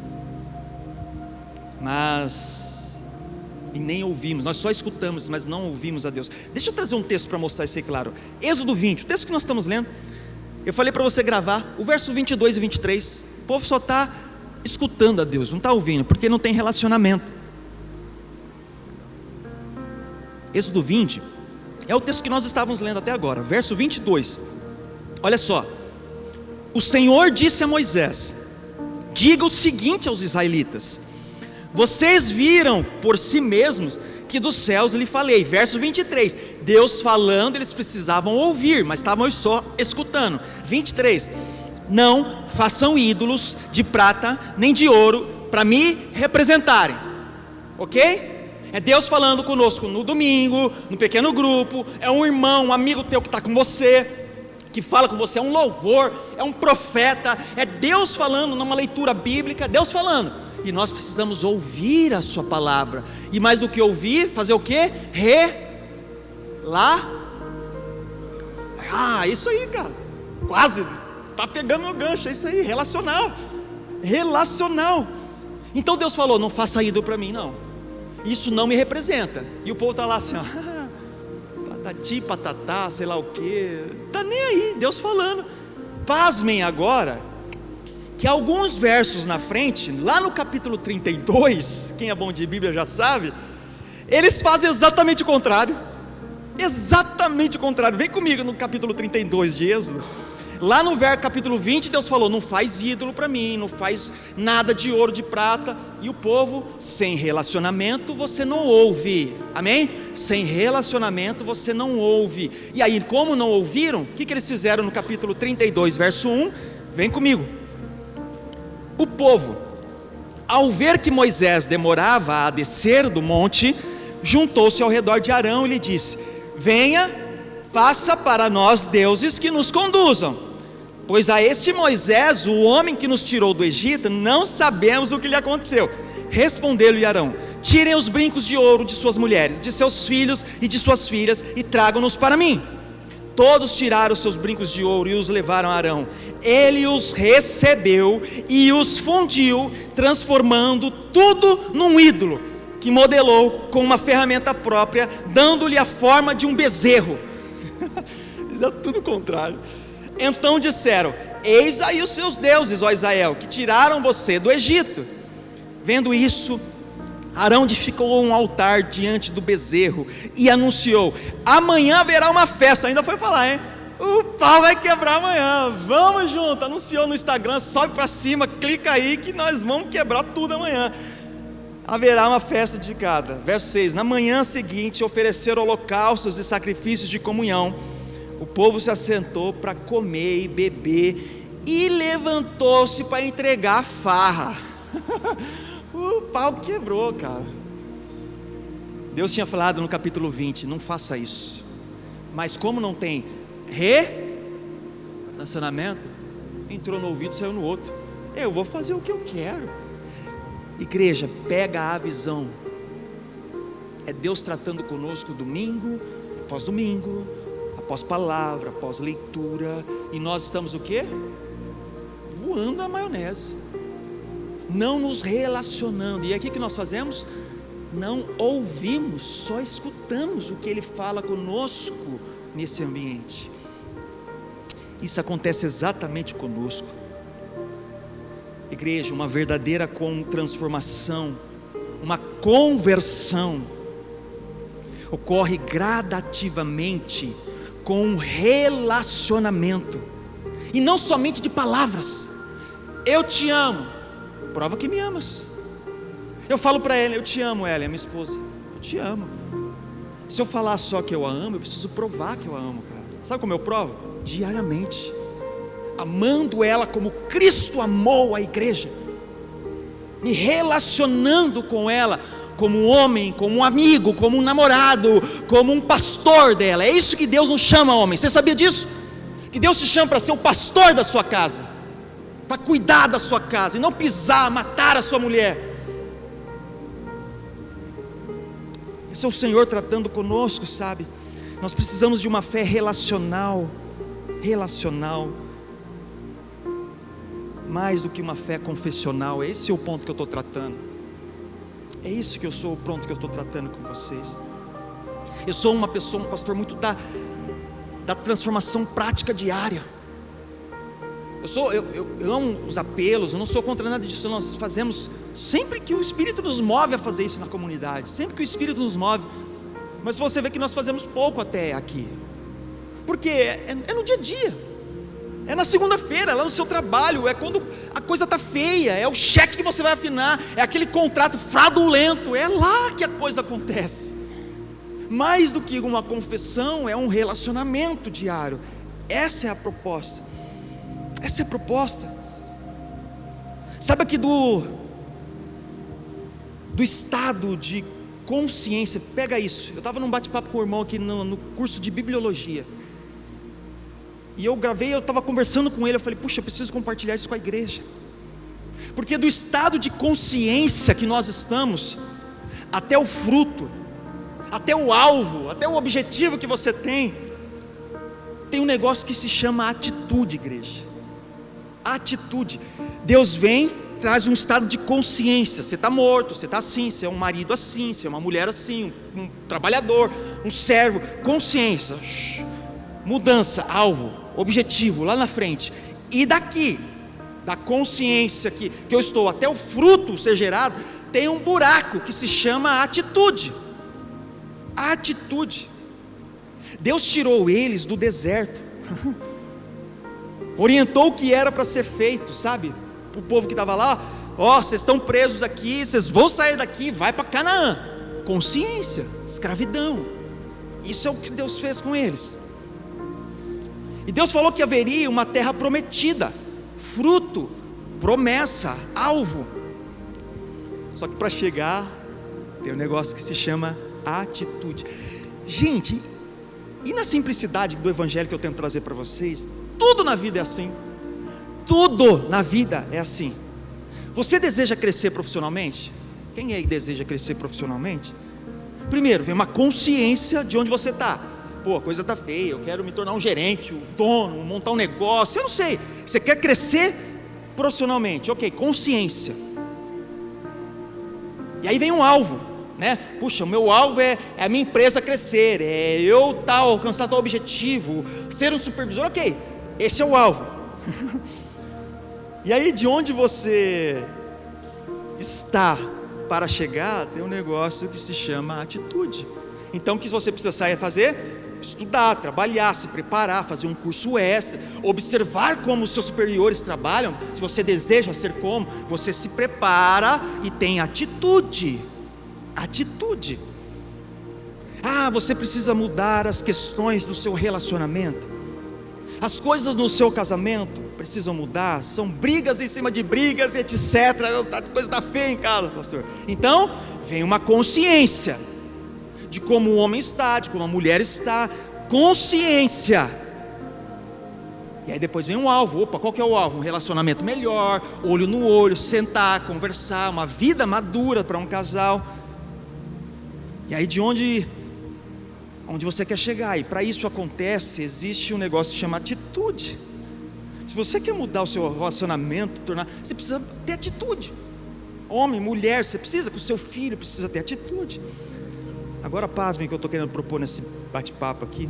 e nem ouvimos. Nós só escutamos, mas não ouvimos a Deus. Deixa eu trazer um texto para mostrar isso aí claro. Êxodo 20, o texto que nós estamos lendo. Eu falei para você gravar o verso 22 e 23. O povo só está escutando a Deus, não está ouvindo, porque não tem relacionamento. Êxodo 20 é o texto que nós estávamos lendo até agora, verso 22. Olha só: o Senhor disse a Moisés: diga o seguinte aos israelitas: vocês viram por si mesmos que dos céus lhe falei. Verso 23, Deus falando, eles precisavam ouvir, mas estavam só escutando. 23, não façam ídolos de prata nem de ouro para me representarem. Ok? É Deus falando conosco no domingo, no pequeno grupo. É um irmão, um amigo teu que está com você, que fala com você, é um louvor, é um profeta. É Deus falando numa leitura bíblica, Deus falando. E nós precisamos ouvir a sua palavra. E mais do que ouvir, fazer o quê? Isso aí, cara. Quase, está pegando meu gancho, é isso aí, relacional. Então Deus falou: não faça ídolo para mim, não. Isso não me representa. E o povo está lá assim, ó, patati, patatá, sei lá o que. Está nem aí, Deus falando. Pasmem agora, que alguns versos na frente, lá no capítulo 32, quem é bom de Bíblia já sabe, eles fazem exatamente o contrário. Vem comigo no capítulo 32 de Êxodo. Lá no capítulo 20, Deus falou: não faz ídolo para mim, não faz nada de ouro, de prata. E o povo, sem relacionamento você não ouve, amém? Sem relacionamento você não ouve. E aí, como não ouviram, o que eles fizeram no capítulo 32, verso 1? Vem comigo. O povo, ao ver que Moisés demorava a descer do monte, juntou-se ao redor de Arão e lhe disse: venha, faça para nós deuses que nos conduzam, pois a este Moisés, o homem que nos tirou do Egito, não sabemos o que lhe aconteceu. Respondeu-lhe Arão: tirem os brincos de ouro de suas mulheres, de seus filhos e de suas filhas, e tragam-nos para mim. Todos tiraram seus brincos de ouro e os levaram a Arão. Ele os recebeu e os fundiu, transformando tudo num ídolo, que modelou com uma ferramenta própria, dando-lhe a forma de um bezerro. Isso é tudo o contrário. Então disseram: eis aí os seus deuses, ó Israel, que tiraram você do Egito. Vendo isso, Arão edificou um altar diante do bezerro e anunciou: amanhã haverá uma festa. Ainda foi falar, hein? O pau vai quebrar amanhã, vamos junto. Anunciou no Instagram, sobe para cima, clica aí que nós vamos quebrar tudo amanhã. Haverá uma festa dedicada. Verso 6, na manhã seguinte ofereceram holocaustos e sacrifícios de comunhão. O povo se assentou para comer e beber, e levantou-se para entregar a farra. O pau quebrou, cara. Deus tinha falado no capítulo 20, não faça isso. Mas como não tem relacionamento, entrou no ouvido e saiu no outro. eu vou fazer o que eu quero. Igreja, pega a visão. É Deus tratando conosco domingo após domingo, após palavra, após leitura, e nós estamos o quê? Voando na maionese, não nos relacionando. E aí o que nós fazemos? Não ouvimos, só escutamos o que Ele fala conosco nesse ambiente. Isso acontece exatamente conosco. Igreja, uma verdadeira transformação, uma conversão, ocorre gradativamente com um relacionamento, e não somente de palavras. Eu te amo, prova que me amas. Eu falo para ela, eu te amo, ela é minha esposa, eu te amo. Se eu falar só que eu a amo, eu preciso provar que eu a amo, cara. Sabe como eu provo? Diariamente, amando ela como Cristo amou a igreja, me relacionando com ela, como um homem, como um amigo, como um namorado, como um pastor dela. É isso que Deus nos chama, homem. Você sabia disso? Que Deus te chama para ser o pastor da sua casa, para cuidar da sua casa, e não pisar, matar a sua mulher. Esse é o Senhor tratando conosco, sabe? Nós precisamos de uma fé relacional, mais do que uma fé confessional. Esse é o ponto que eu estou tratando. É isso que eu sou, o ponto que eu estou tratando com vocês. Eu sou uma pessoa, um pastor muito da transformação prática diária. Eu amo os apelos, eu não sou contra nada disso. Nós fazemos sempre que o Espírito nos move a fazer isso na comunidade, sempre que o Espírito nos move. Mas você vê que nós fazemos pouco até aqui, porque é no dia a dia, é na segunda-feira, lá no seu trabalho, é quando a coisa está feia, é o cheque que você vai afinar, é aquele contrato fraudulento, é lá que a coisa acontece. Mais do que uma confissão, é um relacionamento diário. Essa é a proposta. Essa é a proposta. Sabe aqui do estado de consciência, pega isso. Eu estava num bate-papo com o irmão aqui no curso de bibliologia, e eu estava conversando com ele, eu falei, puxa, eu preciso compartilhar isso com a igreja, porque do estado de consciência que nós estamos, até o fruto, até o alvo, até o objetivo que você tem um negócio que se chama atitude, igreja. Atitude. Deus vem, traz um estado de consciência. Você está morto, você está assim, você é um marido assim, você é uma mulher assim, um trabalhador, um servo. Consciência, mudança, alvo, objetivo, lá na frente. E daqui, da consciência que eu estou, até o fruto ser gerado, tem um buraco que se chama atitude. Atitude. Deus tirou eles do deserto, orientou o que era para ser feito, sabe? O povo que estava lá, vocês estão presos aqui, vocês vão sair daqui, vai para Canaã. Consciência, escravidão. Isso é o que Deus fez com eles. E Deus falou que haveria uma terra prometida, fruto, promessa, alvo. Só que para chegar, tem um negócio que se chama atitude. Gente, e na simplicidade do evangelho que eu tento trazer para vocês, tudo na vida é assim. Tudo na vida é assim. Você deseja crescer profissionalmente? Quem aí deseja crescer profissionalmente? Primeiro, vem uma consciência de onde você está. Pô, a coisa está feia, eu quero me tornar um gerente, um dono, montar um negócio, eu não sei. Você quer crescer profissionalmente, ok, consciência. E aí vem um alvo, né? Puxa, o meu alvo é a minha empresa crescer, é eu alcançar tal objetivo, ser um supervisor, ok, esse é o alvo. E aí de onde você está para chegar, tem um negócio que se chama atitude. Então o que você precisa sair a fazer? Estudar, trabalhar, se preparar, fazer um curso extra, observar como os seus superiores trabalham. Se você deseja ser como, você se prepara e tem atitude. Atitude. Você precisa mudar as questões do seu relacionamento. As coisas no seu casamento precisam mudar. São brigas em cima de brigas, etc. A coisa está feia em casa, pastor. Então, vem uma consciência de como o homem está, de como a mulher está. Consciência. E aí depois vem um alvo. Opa, qual que é o alvo? Um relacionamento melhor, olho no olho, sentar, conversar, uma vida madura para um casal. E aí de onde você quer chegar? E para isso acontece, existe um negócio que chama atitude. Se você quer mudar o seu relacionamento, você precisa ter atitude. Homem, mulher, você precisa, com o seu filho, precisa ter atitude. Agora pasmem que eu estou querendo propor nesse bate-papo aqui.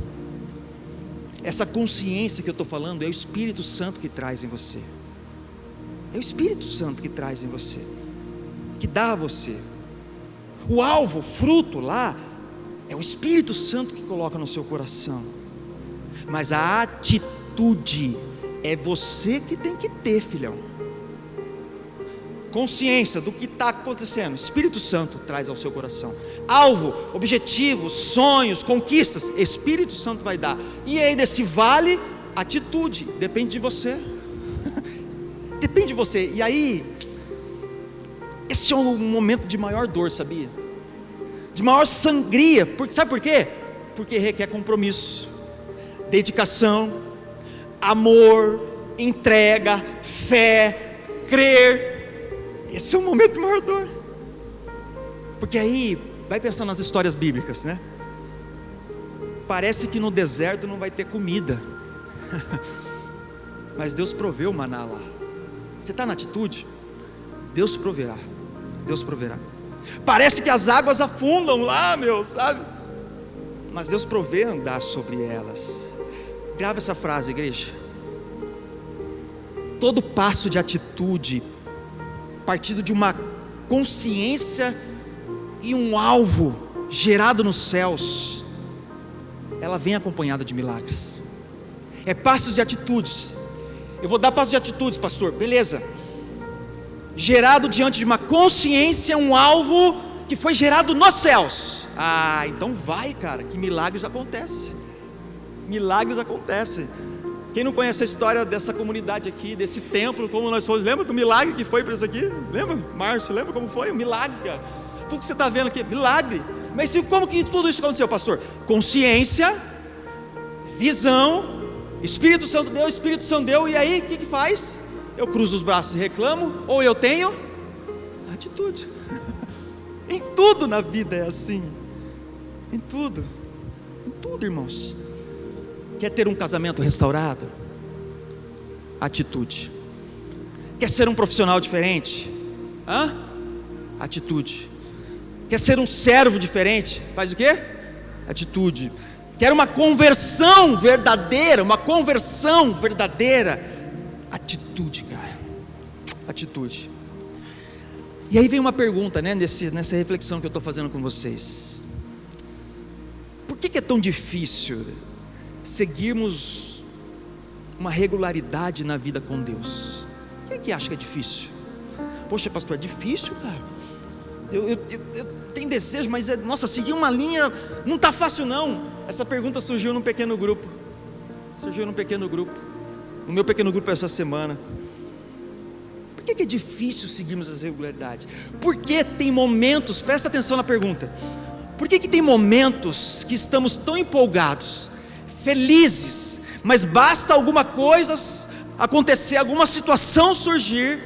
Essa consciência que eu estou falando é o Espírito Santo que traz em você. É o Espírito Santo que traz em você, que dá a você. O alvo, o fruto lá, é o Espírito Santo que coloca no seu coração. Mas a atitude é você que tem que ter, filhão. Consciência do que está acontecendo, Espírito Santo traz ao seu coração. Alvo, objetivos, sonhos, conquistas, Espírito Santo vai dar. E aí desse vale, atitude, depende de você. Depende de você. E aí, esse é um momento de maior dor, sabia? De maior sangria. Sabe por quê? Porque requer compromisso, dedicação, amor, entrega, fé, crer. Esse é um momento de maior dor. Porque aí, vai pensando nas histórias bíblicas, né? Parece que no deserto não vai ter comida. Mas Deus proveu o maná lá. Você está na atitude? Deus proverá. Deus proverá. Parece que as águas afundam lá, sabe? Mas Deus provê andar sobre elas. Grava essa frase, igreja. Todo passo de atitude, partido de uma consciência e um alvo gerado nos céus, ela vem acompanhada de milagres. É passos de atitudes. Eu vou dar passos de atitudes, pastor, beleza. Gerado diante de uma consciência, um alvo que foi gerado nos céus. Então vai, cara, que milagres acontecem. Milagres acontecem. Quem não conhece a história dessa comunidade aqui, desse templo, como nós fomos, lembra do milagre que foi para isso aqui? Lembra, Márcio, lembra como foi? Um milagre, cara. Tudo que você está vendo aqui, milagre. Mas como que tudo isso aconteceu, pastor? Consciência, visão, Espírito Santo deu, e aí o que faz? Eu cruzo os braços e reclamo, ou eu tenho atitude. Em tudo na vida é assim. Em tudo, irmãos. Quer ter um casamento restaurado? Atitude. Quer ser um profissional diferente? Atitude. Quer ser um servo diferente? Faz o quê? Atitude. Quer uma conversão verdadeira? Atitude, cara. Atitude. E aí vem uma pergunta, né, nessa reflexão que eu estou fazendo com vocês. Por que é tão difícil seguirmos uma regularidade na vida com Deus? Quem é que acha que é difícil? Poxa, pastor, é difícil, cara. Eu tenho desejo, mas seguir uma linha não está fácil não. Essa pergunta surgiu num pequeno grupo. No meu pequeno grupo essa semana. Por que é difícil seguirmos as regularidades? Porque tem momentos, presta atenção na pergunta. Por que tem momentos que estamos tão empolgados, felizes, mas basta alguma coisa acontecer, alguma situação surgir,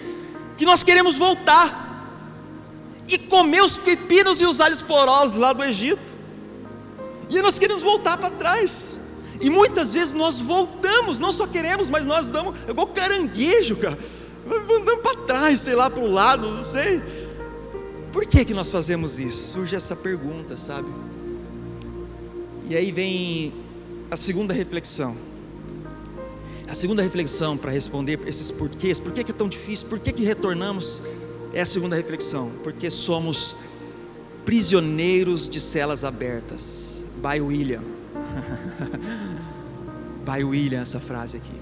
que nós queremos voltar e comer os pepinos e os alhos porosos lá do Egito, e nós queremos voltar para trás, e muitas vezes nós voltamos, não só queremos, mas nós damos, é igual caranguejo, cara, andando para trás, sei lá, para o lado, não sei. Por que nós fazemos isso? Surge essa pergunta, sabe? E aí vem a segunda reflexão. A segunda reflexão para responder esses porquês. Por que é tão difícil? Por que retornamos? É a segunda reflexão. Porque somos prisioneiros de celas abertas. By William. By William, essa frase aqui.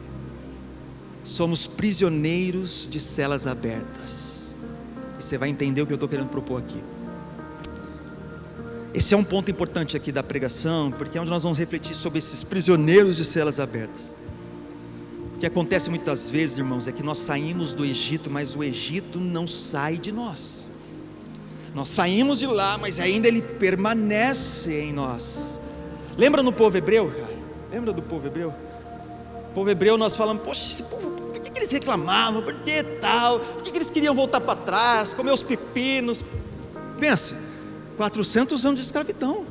Somos prisioneiros de celas abertas. E você vai entender o que eu estou querendo propor aqui. Esse é um ponto importante aqui da pregação, porque é onde nós vamos refletir sobre esses prisioneiros de celas abertas. O que acontece muitas vezes, irmãos, é que nós saímos do Egito, mas o Egito não sai de nós. Nós saímos de lá, mas ainda ele permanece em nós. Lembra no povo hebreu, cara? Lembra do povo hebreu? povo hebreu, nós falamos, poxa, esse povo, por que eles reclamavam, por que tal, por que eles queriam voltar para trás, comer os pepinos? Pensa, 400 anos de escravidão.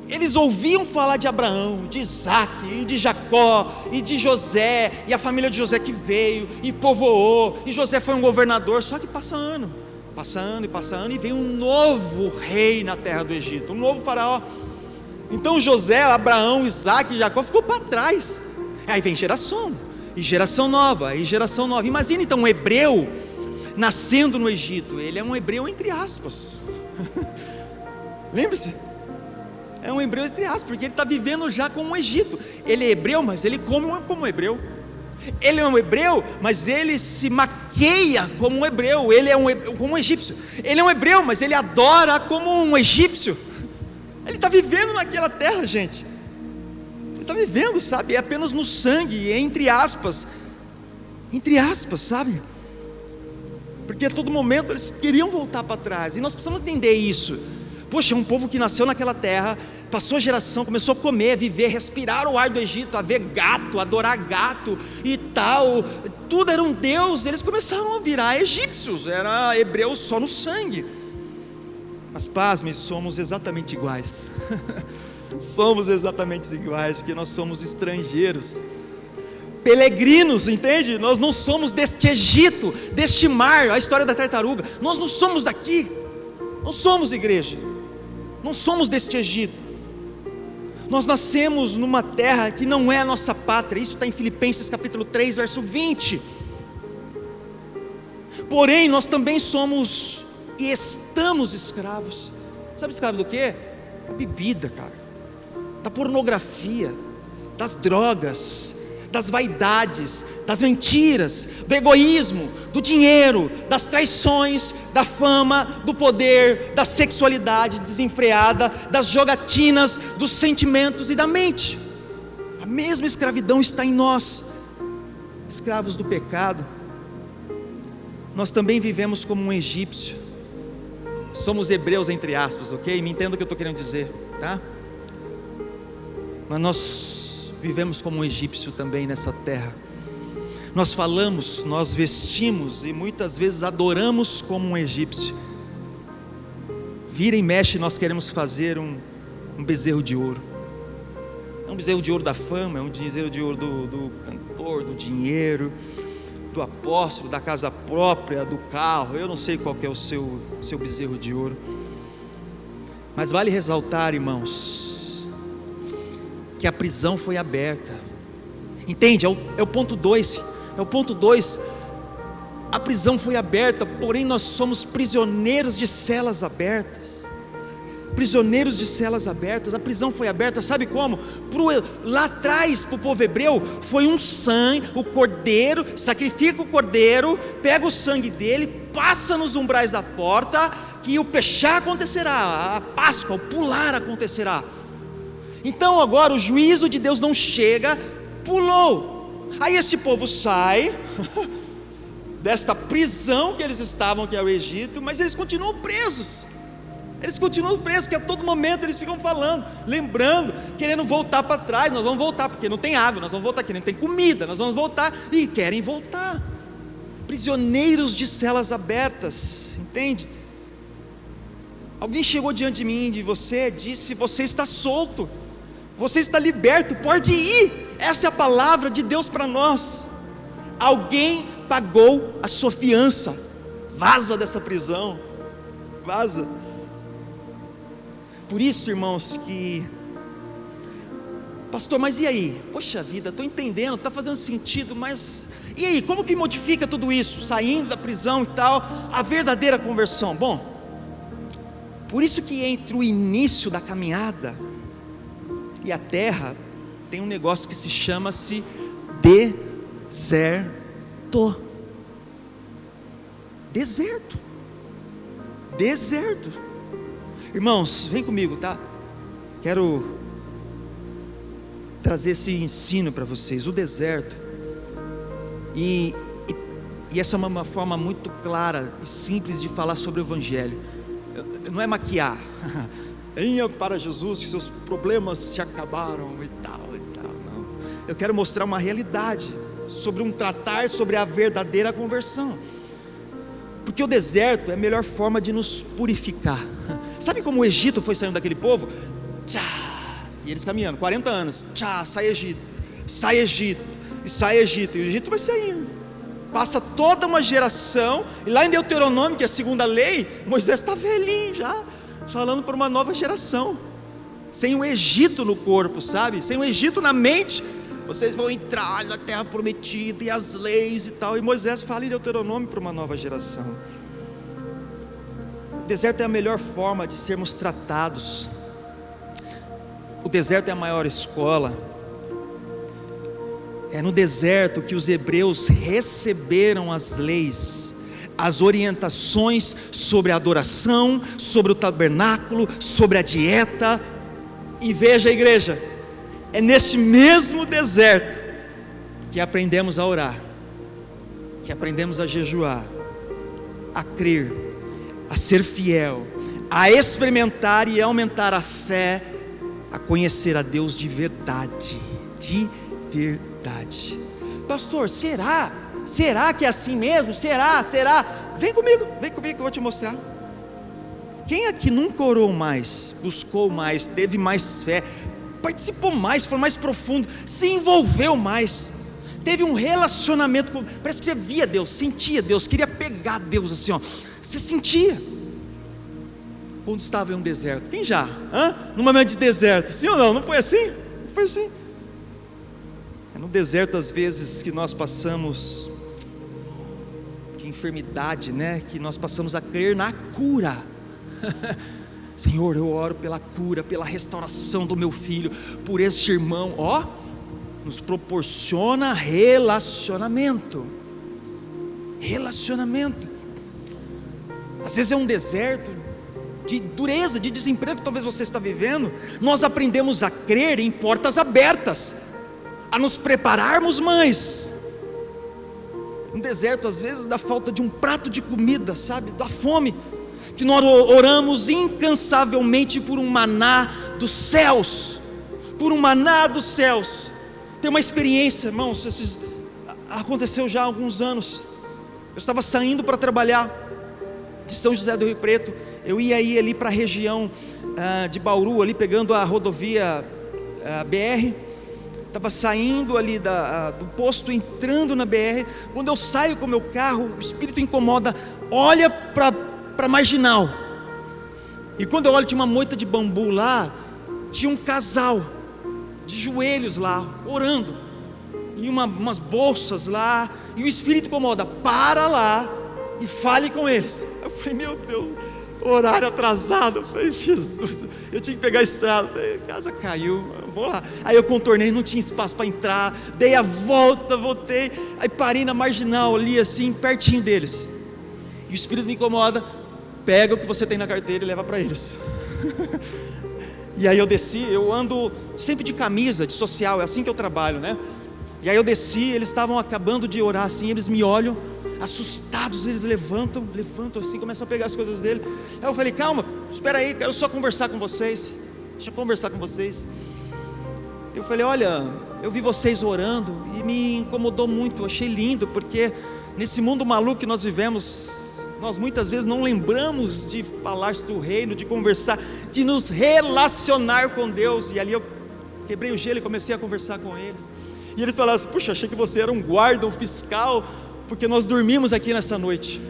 Eles ouviam falar de Abraão, de Isaac, e de Jacó, e de José, e a família de José que veio, e povoou, e José foi um governador, só que passa ano, e vem um novo rei na terra do Egito, um novo faraó. Então José, Abraão, Isaac e Jacó ficou para trás. Aí vem geração, e geração nova, Imagina então um hebreu nascendo no Egito. Ele é um hebreu entre aspas. Lembre-se, é um hebreu entre aspas, porque ele está vivendo já como um Egito. Ele é hebreu, mas ele come como um hebreu. Ele é um hebreu, mas ele se maqueia como um hebreu. Ele é como um egípcio. Ele é um hebreu, mas ele adora como um egípcio. Ele está vivendo naquela terra, gente. Ele está vivendo, sabe? É apenas no sangue, é entre aspas, sabe? Porque a todo momento eles queriam voltar para trás, e nós precisamos entender isso. Poxa, é um povo que nasceu naquela terra, passou a geração, começou a comer, viver, respirar o ar do Egito, a ver gato, adorar gato e tal, tudo era um deus. Eles começaram a virar egípcios, era hebreus só no sangue. Mas pasmem, somos exatamente iguais. Somos exatamente iguais, porque nós somos estrangeiros, peregrinos, entende? Nós não somos deste Egito, deste mar, a história da tartaruga. Nós não somos daqui, não somos igreja, não somos deste Egito. Nós nascemos numa terra que não é a nossa pátria. Isso está em Filipenses capítulo 3, verso 20. Porém, nós também somos e estamos escravos. Sabe escravo do quê? Da bebida, cara, da pornografia, das drogas, das vaidades, das mentiras, do egoísmo, do dinheiro, das traições, da fama, do poder, da sexualidade desenfreada, das jogatinas, dos sentimentos e da mente. A mesma escravidão está em nós, escravos do pecado. Nós também vivemos como um egípcio. Somos hebreus entre aspas, ok? Me entenda o que eu estou querendo dizer, tá? Mas nós vivemos como um egípcio também nessa terra. Nós falamos, nós vestimos e muitas vezes adoramos como um egípcio. Vira e mexe, nós queremos fazer um bezerro de ouro. É um bezerro de ouro da fama, é um bezerro de ouro do cantor, do dinheiro, do apóstolo, da casa própria, do carro. Eu não sei qual que é o seu bezerro de ouro. Mas vale ressaltar, irmãos, que a prisão foi aberta. Entende? É o ponto 2. É o ponto 2. A prisão foi aberta, porém nós somos prisioneiros de celas abertas. Prisioneiros de celas abertas. A prisão foi aberta, sabe como? Lá atrás, para o povo hebreu, foi um sangue, o cordeiro, sacrifica o cordeiro, pega o sangue dele, passa nos umbrais da porta, que o pechá acontecerá, a Páscoa, o pular acontecerá. Então agora o juízo de Deus não chega, pulou. Aí este povo sai desta prisão que eles estavam, que é o Egito, mas eles continuam presos. Eles continuam presos, que a todo momento eles ficam falando, lembrando, querendo voltar para trás. Nós vamos voltar, porque não tem água, nós vamos voltar, porque não tem comida, nós vamos voltar, e querem voltar. Prisioneiros de celas abertas, entende? Alguém chegou diante de mim, de você, disse: você está solto, você está liberto, pode ir. Essa é a palavra de Deus para nós. Alguém pagou a sua fiança. Vaza dessa prisão, vaza. Por isso, irmãos, que pastor, mas e aí? Poxa vida, estou entendendo, está fazendo sentido, mas e aí? Como que modifica tudo isso? Saindo da prisão e tal, a verdadeira conversão. Bom, por isso que entre o início da caminhada e a terra tem um negócio que se chama-se deserto. Deserto. Irmãos, vem comigo, tá? Quero trazer esse ensino para vocês. O deserto, e essa é uma forma muito clara e simples de falar sobre o Evangelho. Não é maquiar. Venha para Jesus que seus problemas se acabaram e tal. Não. eu quero mostrar uma realidade, sobre um tratar sobre a verdadeira conversão. Porque o deserto é a melhor forma de nos purificar. Sabe como o Egito foi saindo daquele povo? Tchá, e eles caminhando, 40 anos, tchá, sai Egito, sai Egito, e sai Egito, e o Egito vai saindo. Passa toda uma geração, e lá em Deuteronômio, que é a segunda lei, Moisés está velhinho já, falando para uma nova geração, sem o Egito no corpo, sabe? Sem o Egito na mente. Vocês vão entrar na terra prometida, e as leis e tal. E Moisés fala em Deuteronômio para uma nova geração. O deserto é a melhor forma de sermos tratados. O deserto é a maior escola. É no deserto que os hebreus receberam as leis, as orientações sobre a adoração, sobre o tabernáculo, sobre a dieta. E veja, igreja, é neste mesmo deserto que aprendemos a orar, que aprendemos a jejuar, a crer, a ser fiel, a experimentar e aumentar a fé, a conhecer a Deus de verdade, de verdade. Pastor, será que é assim mesmo? Será? Vem comigo que eu vou te mostrar. Quem aqui nunca orou mais, buscou mais, teve mais fé, participou mais, foi mais profundo, se envolveu mais, teve um relacionamento com... Parece que você via Deus, sentia Deus, queria pegar Deus assim, ó. Você sentia quando estava em um deserto. Quem já? Num momento de deserto, sim ou não? Não foi assim? Não foi assim. É no deserto às vezes que nós passamos, que enfermidade, né? Que nós passamos a crer na cura. Senhor, eu oro pela cura, pela restauração do meu filho, por este irmão, nos proporciona relacionamento. Às vezes é um deserto de dureza, de desemprego que talvez você está vivendo. Nós aprendemos a crer em portas abertas, a nos prepararmos mais. Um deserto às vezes da falta de um prato de comida, sabe, da fome, que nós oramos incansavelmente por um maná dos céus, Tem uma experiência, irmãos, aconteceu já há alguns anos. Eu estava saindo para trabalhar de São José do Rio Preto. Eu ia ir ali para a região de Bauru, ali pegando a rodovia BR. Estava saindo ali do posto, entrando na BR. Quando eu saio com o meu carro, o Espírito incomoda, olha para Marginal. E quando eu olho, tinha uma moita de bambu lá, tinha um casal de joelhos lá, orando, e umas bolsas lá, e o Espírito incomoda, para lá e fale com eles. Eu falei, meu Deus, horário atrasado. Eu falei, Jesus, eu tinha que pegar a estrada. A casa caiu, vou lá. Aí eu contornei, não tinha espaço para entrar, dei a volta, voltei, aí parei na Marginal ali assim, pertinho deles. E o Espírito me incomoda, pega o que você tem na carteira e leva para eles. E aí eu desci, eu ando sempre de camisa, de social, é assim que eu trabalho, né? E aí eu desci, eles estavam acabando de orar assim, eles me olham, assustados, eles levantam assim, começam a pegar as coisas dele. Aí eu falei, calma, espera aí, quero só conversar com vocês. Deixa eu conversar com vocês. Eu falei, olha, eu vi vocês orando e me incomodou muito, eu achei lindo, porque nesse mundo maluco que nós vivemos, nós muitas vezes não lembramos de falar do reino, de conversar, de nos relacionar com Deus. E ali eu quebrei o gelo e comecei a conversar com eles. E eles falaram assim, puxa, achei que você era um guarda, um fiscal, porque nós dormimos aqui nessa noite.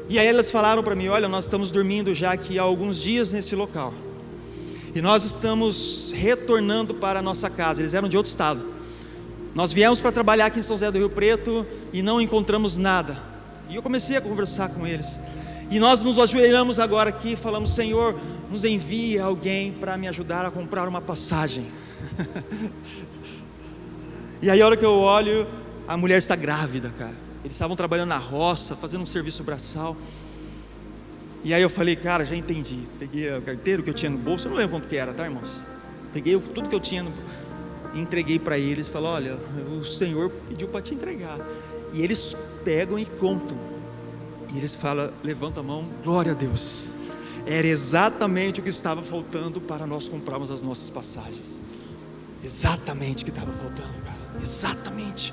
E aí eles falaram para mim, olha, nós estamos dormindo já aqui há alguns dias nesse local, e nós estamos retornando para a nossa casa. Eles eram de outro estado. Nós viemos para trabalhar aqui em São José do Rio Preto e não encontramos nada. E eu comecei a conversar com eles, e nós nos ajoelhamos agora aqui e falamos, Senhor, nos envia alguém para me ajudar a comprar uma passagem. E aí a hora que eu olho, a mulher está grávida, cara. Eles estavam trabalhando na roça, fazendo um serviço braçal. E aí eu falei, cara, já entendi. Peguei a carteira que eu tinha no bolso, eu não lembro quanto que era, tá, irmãos? Peguei tudo que eu tinha e entreguei para eles. Falei, olha, o Senhor pediu para te entregar. E eles pegam e contam. E eles falam, levanta a mão, glória a Deus. Era exatamente o que estava faltando para nós comprarmos as nossas passagens. Exatamente o que estava faltando, cara. Exatamente.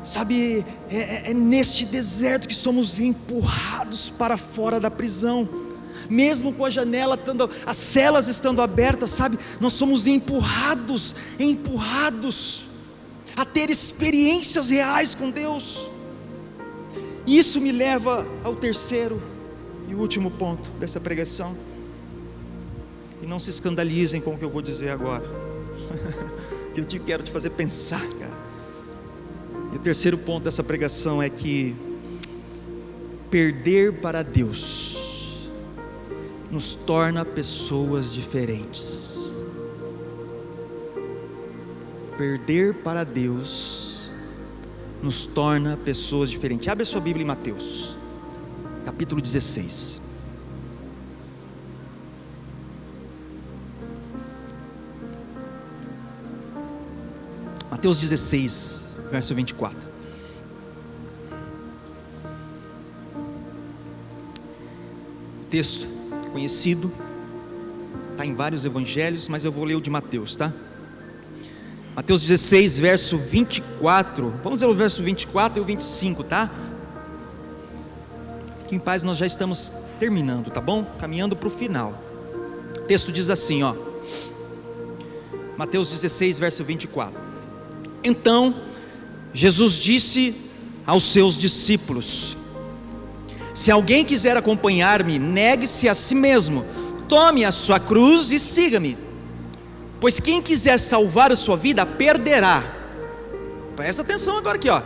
Sabe, é neste deserto que somos empurrados para fora da prisão. Mesmo com a janela, as celas estando abertas, sabe, nós somos empurrados a ter experiências reais com Deus. Isso me leva ao terceiro e último ponto dessa pregação. E não se escandalizem com o que eu vou dizer agora. Eu quero te fazer pensar, cara. E o terceiro ponto dessa pregação é que perder para Deus nos torna pessoas diferentes. Perder para Deus nos torna pessoas diferentes. Abre a sua Bíblia em Mateus, capítulo 16. Mateus 16, verso 24. Texto conhecido, está em vários evangelhos, mas eu vou ler o de Mateus, tá? Mateus 16, verso 24. Vamos ler o verso 24 e o 25, tá? Fique em paz, nós já estamos terminando, tá bom? Caminhando para o final. O texto diz assim, ó. Mateus 16, verso 24. Então, Jesus disse aos seus discípulos: se alguém quiser acompanhar-me, negue-se a si mesmo, tome a sua cruz e siga-me. Pois quem quiser salvar a sua vida, perderá. Presta atenção agora aqui, ó.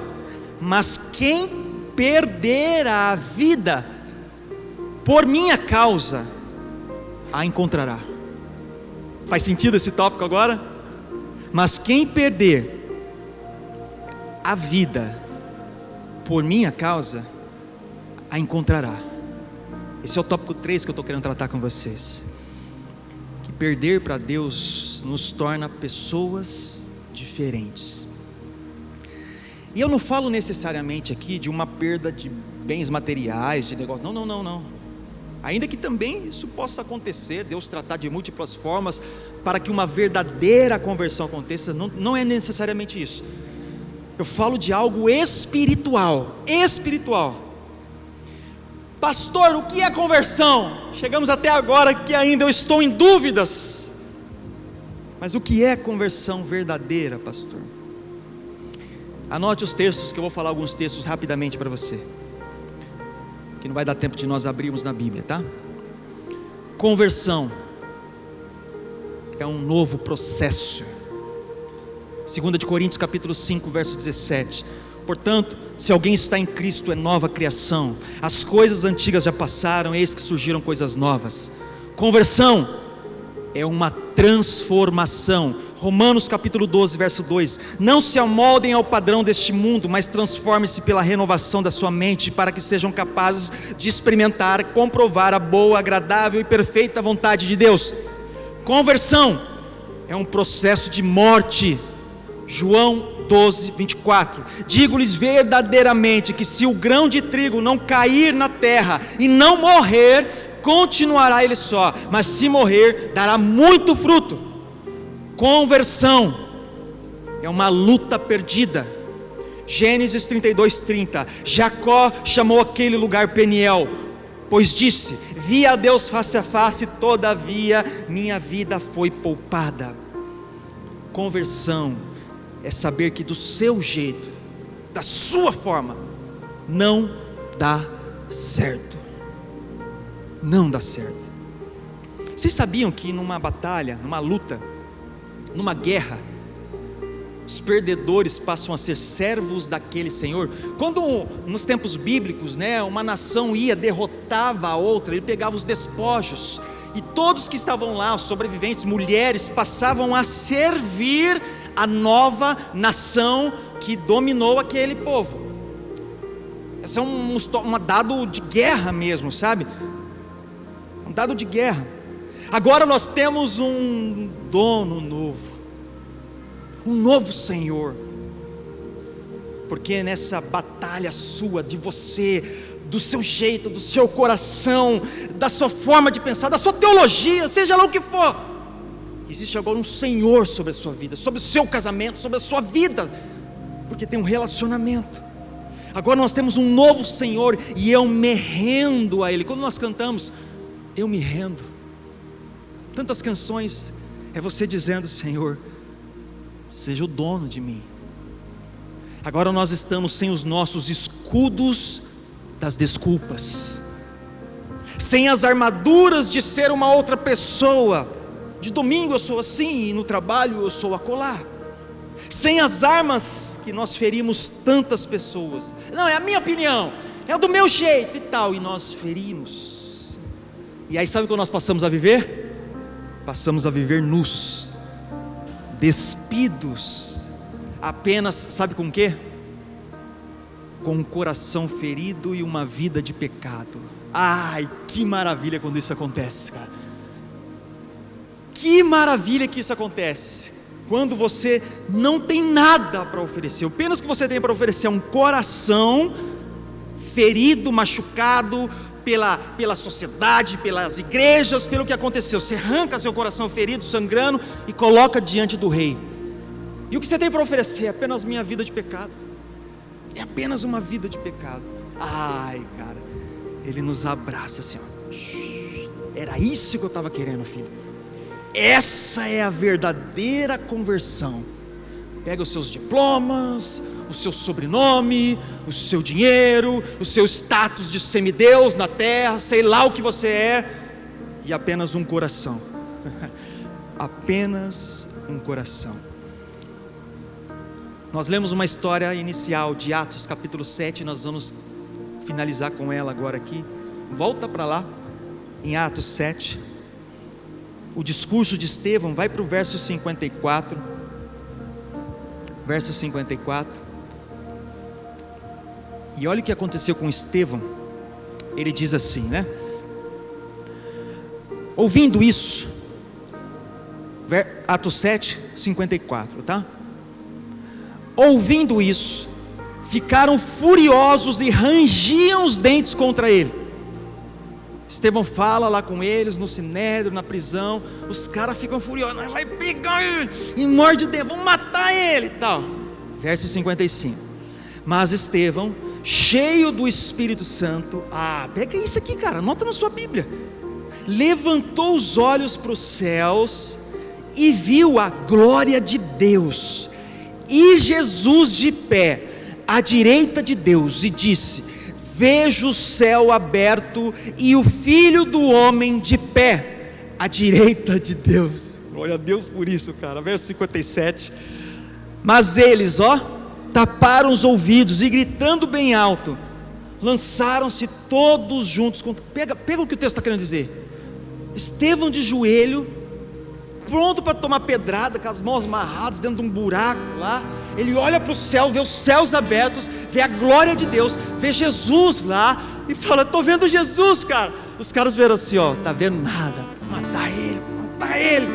Mas quem perder a vida por minha causa, a encontrará. Faz sentido esse tópico agora? Mas quem perder a vida por minha causa, a encontrará. Esse é o tópico 3 que eu estou querendo tratar com vocês. Que perder para Deus nos torna pessoas diferentes. E eu não falo necessariamente aqui de uma perda de bens materiais, de negócio. Não. Ainda que também isso possa acontecer, Deus tratar de múltiplas formas para que uma verdadeira conversão aconteça, não é necessariamente isso. Eu falo de algo espiritual. Pastor, o que é conversão? Chegamos até agora que ainda eu estou em dúvidas. Mas o que é conversão verdadeira, pastor? Anote os textos, que eu vou falar alguns textos rapidamente para você, que não vai dar tempo de nós abrirmos na Bíblia, tá? Conversão é um novo processo. 2 Coríntios capítulo 5, verso 17. Portanto, se alguém está em Cristo, é nova criação. As coisas antigas já passaram, eis que surgiram coisas novas. Conversão é uma transformação. Romanos capítulo 12, verso 2. Não se amoldem ao padrão deste mundo, mas transformem-se pela renovação da sua mente, para que sejam capazes de experimentar, comprovar a boa, agradável e perfeita vontade de Deus. Conversão é um processo de morte. João 12, 24. Digo-lhes verdadeiramente que se o grão de trigo não cair na terra e não morrer, continuará ele só, mas se morrer, dará muito fruto. Conversão é uma luta perdida. Gênesis 32, 30. Jacó chamou aquele lugar Peniel, pois disse: vi a Deus face a face, todavia minha vida foi poupada. Conversão é saber que do seu jeito, da sua forma, não dá certo. Não dá certo. Vocês sabiam que numa batalha, numa luta, numa guerra, os perdedores passam a ser servos daquele Senhor? Quando nos tempos bíblicos, uma nação ia, derrotava a outra, ele pegava os despojos, e todos que estavam lá, os sobreviventes, mulheres, passavam a servir a nova nação que dominou aquele povo. Esse é um dado de guerra mesmo, sabe? Um dado de guerra. Agora nós temos um dono novo, um novo Senhor, porque nessa batalha sua, de você, do seu jeito, do seu coração, da sua forma de pensar, da sua teologia, seja lá o que for, Existe agora um Senhor sobre a sua vida, sobre o seu casamento, sobre a sua vida, porque tem um relacionamento. Agora nós temos um novo Senhor e eu me rendo a Ele. Quando nós cantamos, eu me rendo. Tantas canções é você dizendo: Senhor, seja o dono de mim. Agora nós estamos sem os nossos escudos das desculpas, sem as armaduras de ser uma outra pessoa. De domingo eu sou assim, e no trabalho eu sou acolá. Sem as armas que nós ferimos tantas pessoas. Não, é a minha opinião, é do meu jeito e tal. E nós ferimos. E aí sabe o que nós passamos a viver? Passamos a viver nus, despidos, apenas, sabe com o quê? Com um coração ferido e uma vida de pecado. Ai, que maravilha quando isso acontece, cara. Que maravilha que isso acontece, quando você não tem nada para oferecer. O apenas que você tem para oferecer é um coração ferido, machucado pela sociedade, pelas igrejas, pelo que aconteceu. Você arranca seu coração ferido, sangrando, e coloca diante do rei. E o que você tem para oferecer é apenas minha vida de pecado. É apenas uma vida de pecado. Ai, cara, Ele nos abraça assim, ó. Era isso que eu estava querendo, filho. Essa é a verdadeira conversão. Pega os seus diplomas, o seu sobrenome, o seu dinheiro, o seu status de semideus na terra, sei lá o que você é, e apenas um coração. Apenas um coração. Nós lemos uma história inicial de Atos capítulo 7, nós vamos finalizar com ela agora aqui. Volta para lá, em Atos 7. O discurso de Estevão, vai para o verso 54. Verso 54. E olha o que aconteceu com Estevão. Ele diz assim, né? Ouvindo isso, Atos 7, 54, tá? Ouvindo isso, ficaram furiosos e rangiam os dentes contra ele. Estevão fala lá com eles no sinédrio, na prisão. Os caras ficam furiosos: vai pegar ele e morde o dedo, vamos matar ele e tal. Verso 55. Mas Estevão, cheio do Espírito Santo, pega isso aqui, cara, anota na sua Bíblia, levantou os olhos para os céus e viu a glória de Deus e Jesus de pé à direita de Deus, e disse: vejo o céu aberto e o Filho do Homem de pé à direita de Deus. Glória a Deus por isso, cara. Verso 57. Mas eles, taparam os ouvidos e, gritando bem alto, lançaram-se todos juntos contra... Pega o que o texto está querendo dizer. Estevão de joelho, pronto para tomar pedrada, com as mãos amarradas dentro de um buraco lá. Ele olha para o céu, vê os céus abertos, vê a glória de Deus, vê Jesus lá e fala: estou vendo Jesus, cara. Os caras viram assim, tá vendo nada, matar ele.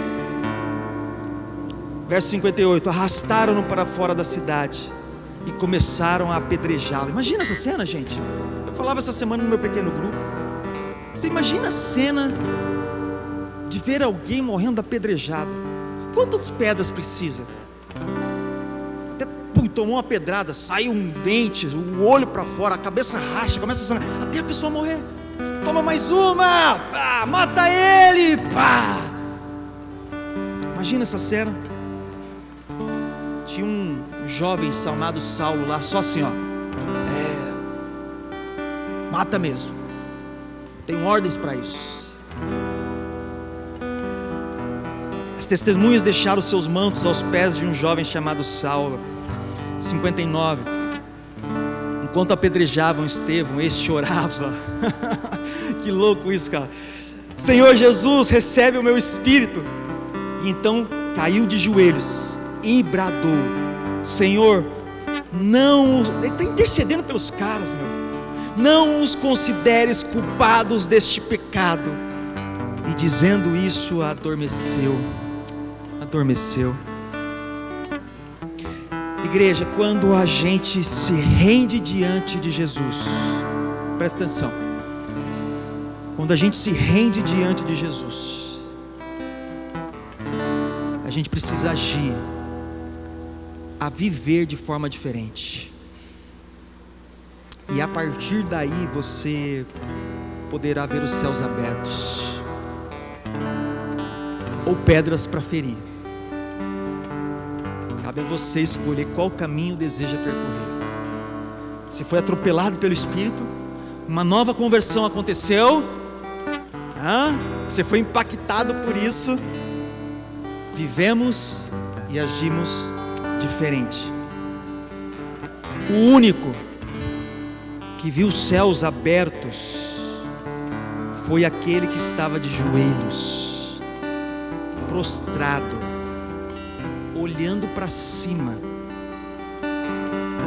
Verso 58. Arrastaram-no para fora da cidade e começaram a apedrejá-lo. Imagina essa cena, gente. Eu falava essa semana no meu pequeno grupo. Você imagina a cena de ver alguém morrendo apedrejado? Quantas pedras precisa? Até tomou uma pedrada, sai um dente, o olho para fora, a cabeça racha, começa a sangrar, até a pessoa morrer. Toma mais uma, mata ele, Imagina essa cena. Tinha um jovem chamado Saulo lá, só assim, mata mesmo, tem ordens para isso. As testemunhas deixaram seus mantos aos pés de um jovem chamado Saulo. 59. Enquanto apedrejavam Estevão, este orava. Que louco isso, cara. Senhor Jesus, recebe o meu espírito. E então caiu de joelhos e bradou: Senhor, ele está intercedendo pelos caras, não os consideres culpados deste pecado. E dizendo isso, adormeceu. Igreja, quando a gente se rende diante de Jesus, presta atenção, quando a gente se rende diante de Jesus, gente precisa agir, a viver de forma diferente. E a partir daí você poderá ver os céus abertos, ou pedras para ferir. Cabe a você escolher qual caminho deseja percorrer. Se foi atropelado pelo Espírito, uma nova conversão aconteceu, você foi impactado por isso, vivemos e agimos diferente. O único que viu os céus abertos foi aquele que estava de joelhos, prostrado, olhando para cima.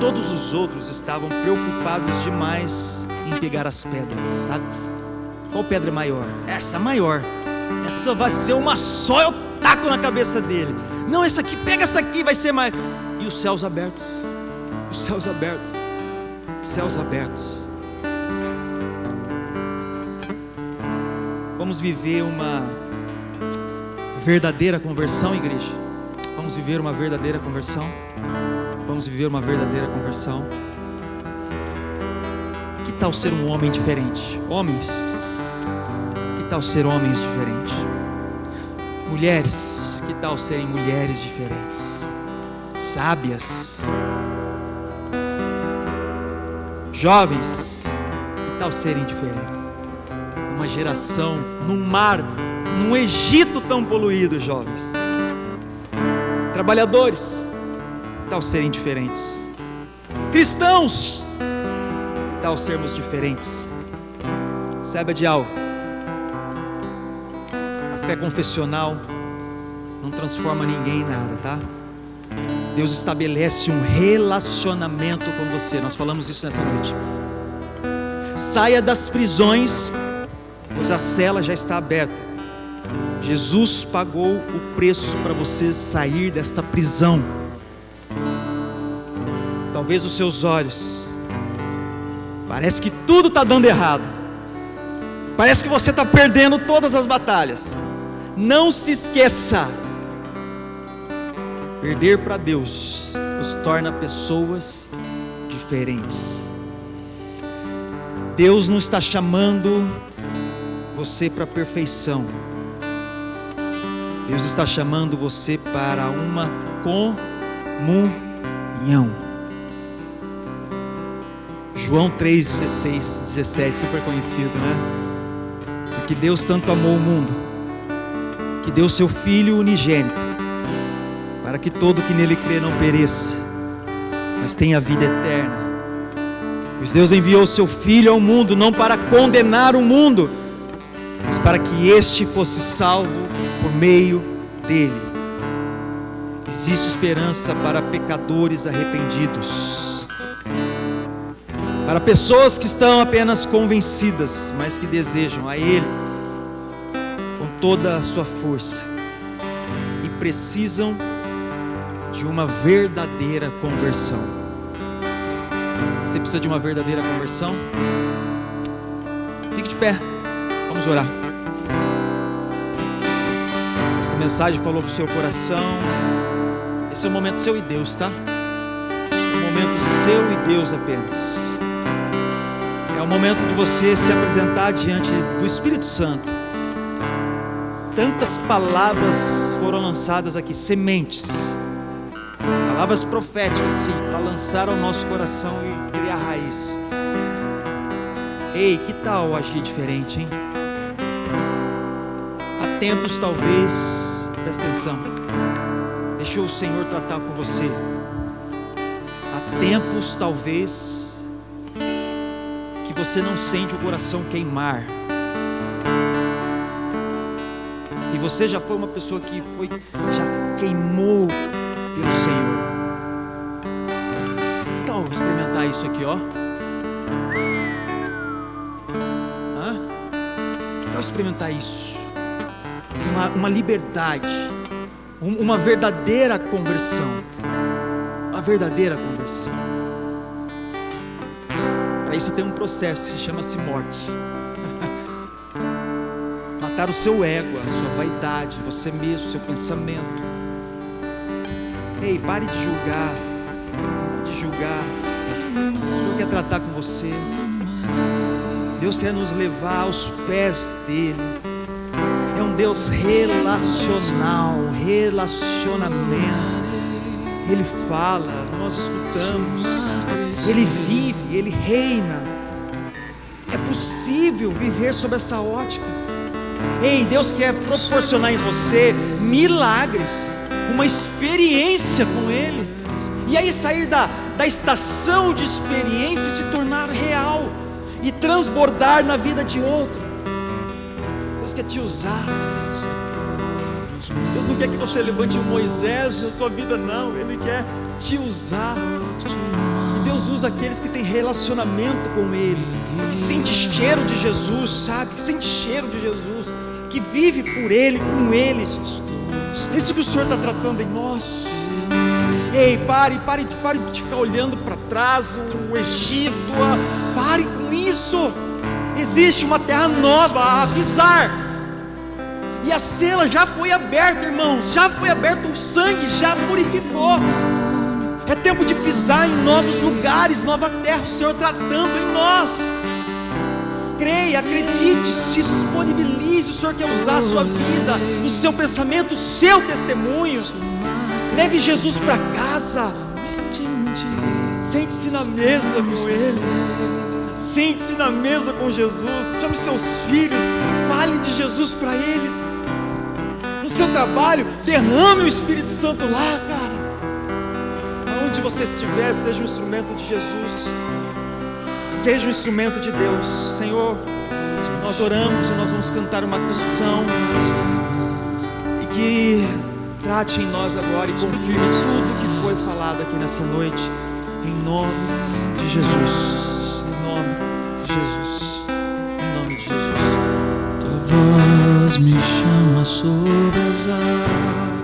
Todos os outros estavam preocupados demais em pegar as pedras, sabe? Qual pedra é maior? Essa maior. Essa vai ser uma só, eu taco na cabeça dele. Não, essa aqui, pega essa aqui, vai ser mais. E os céus abertos, os céus abertos, os céus abertos. Vamos viver uma verdadeira conversão, igreja? Vamos viver uma verdadeira conversão? Vamos viver uma verdadeira conversão? Que tal ser um homem diferente? Homens, que tal ser homens diferentes? Mulheres, que tal serem mulheres diferentes? Sábias. Jovens, que tal serem diferentes? Uma geração num mar, num Egito tão poluído, jovens. Trabalhadores, que tal serem diferentes? Cristãos, que tal sermos diferentes? Saiba de algo: a fé confessional não transforma ninguém em nada, tá? Deus estabelece um relacionamento com você. Nós falamos isso nessa noite. Saia das prisões, pois a cela já está aberta. Jesus pagou o preço para você sair desta prisão. Talvez os seus olhos, parece que tudo está dando errado, parece que você está perdendo todas as batalhas. Não se esqueça: perder para Deus nos torna pessoas diferentes. Deus não está chamando você para a perfeição. Deus está chamando você para uma comunhão. João 3,16, 17, super conhecido, né? Porque Deus tanto amou o mundo, que deu seu Filho unigênito, para que todo que nele crê não pereça, mas tenha vida eterna. Pois Deus enviou o seu Filho ao mundo, não para condenar o mundo, mas para que este fosse salvo por meio dele. Existe esperança para pecadores arrependidos, para pessoas que estão apenas convencidas, mas que desejam a Ele com toda a sua força e precisam de uma verdadeira conversão. Você precisa de uma verdadeira conversão? Fique de pé, vamos orar. Se essa mensagem falou com o seu coração, esse é o momento seu e Deus, tá? É o momento seu e Deus apenas. É o momento de você se apresentar diante do Espírito Santo. Tantas palavras foram lançadas aqui, sementes, palavras proféticas, sim, para lançar ao nosso coração e criar raiz. Ei, que tal agir diferente, hein? Há tempos talvez, presta atenção, deixa o Senhor tratar com você. Há tempos talvez que você não sente o coração queimar. E você já foi uma pessoa que já queimou pelo Senhor. Então, experimentar isso aqui, ó. Que tal experimentar isso? Uma liberdade, uma verdadeira conversão. Uma verdadeira conversão. Para isso tem um processo que chama-se morte. Matar o seu ego, a sua vaidade, você mesmo, seu pensamento. Ei, pare de julgar. Pare de julgar. O Senhor quer tratar com você. Deus quer nos levar aos pés dele. É um Deus relacional, relacionamento. Ele fala, nós escutamos. Ele vive, ele reina. É possível viver sob essa ótica. Ei, Deus quer proporcionar em você milagres, uma experiência com ele. E aí sair da estação de experiência e se tornar real e transbordar na vida de outro. Deus quer te usar. Deus não quer que você levante um Moisés na sua vida, não. Ele quer te usar. E Deus usa aqueles que têm relacionamento com Ele, que sente cheiro de Jesus, sabe? Que sente cheiro de Jesus, que vive por Ele, com Ele. É isso que o Senhor está tratando em nós. Ei, pare de ficar olhando para trás, o Egito. Pare com isso. Existe uma terra nova a pisar. E a sela já foi aberta, irmãos. Já foi aberto, o sangue já purificou. É tempo de pisar em novos lugares, nova terra. O Senhor tratando em nós. Creia, acredite, se disponibilize. O Senhor quer usar a sua vida, o seu pensamento, o seu testemunho. Leve Jesus para casa. Sente-se na mesa com Ele. Sente-se na mesa com Jesus. Chame seus filhos, fale de Jesus para eles. No seu trabalho, derrame o Espírito Santo lá, cara. Aonde você estiver, seja um instrumento de Jesus. Seja um instrumento de Deus. Senhor, nós oramos e nós vamos cantar uma canção. E que trate em nós agora e confirme tudo que foi falado aqui nessa noite. Em nome de Jesus. Em nome de Jesus. Em nome de Jesus. Tua voz me chama sobre as águas.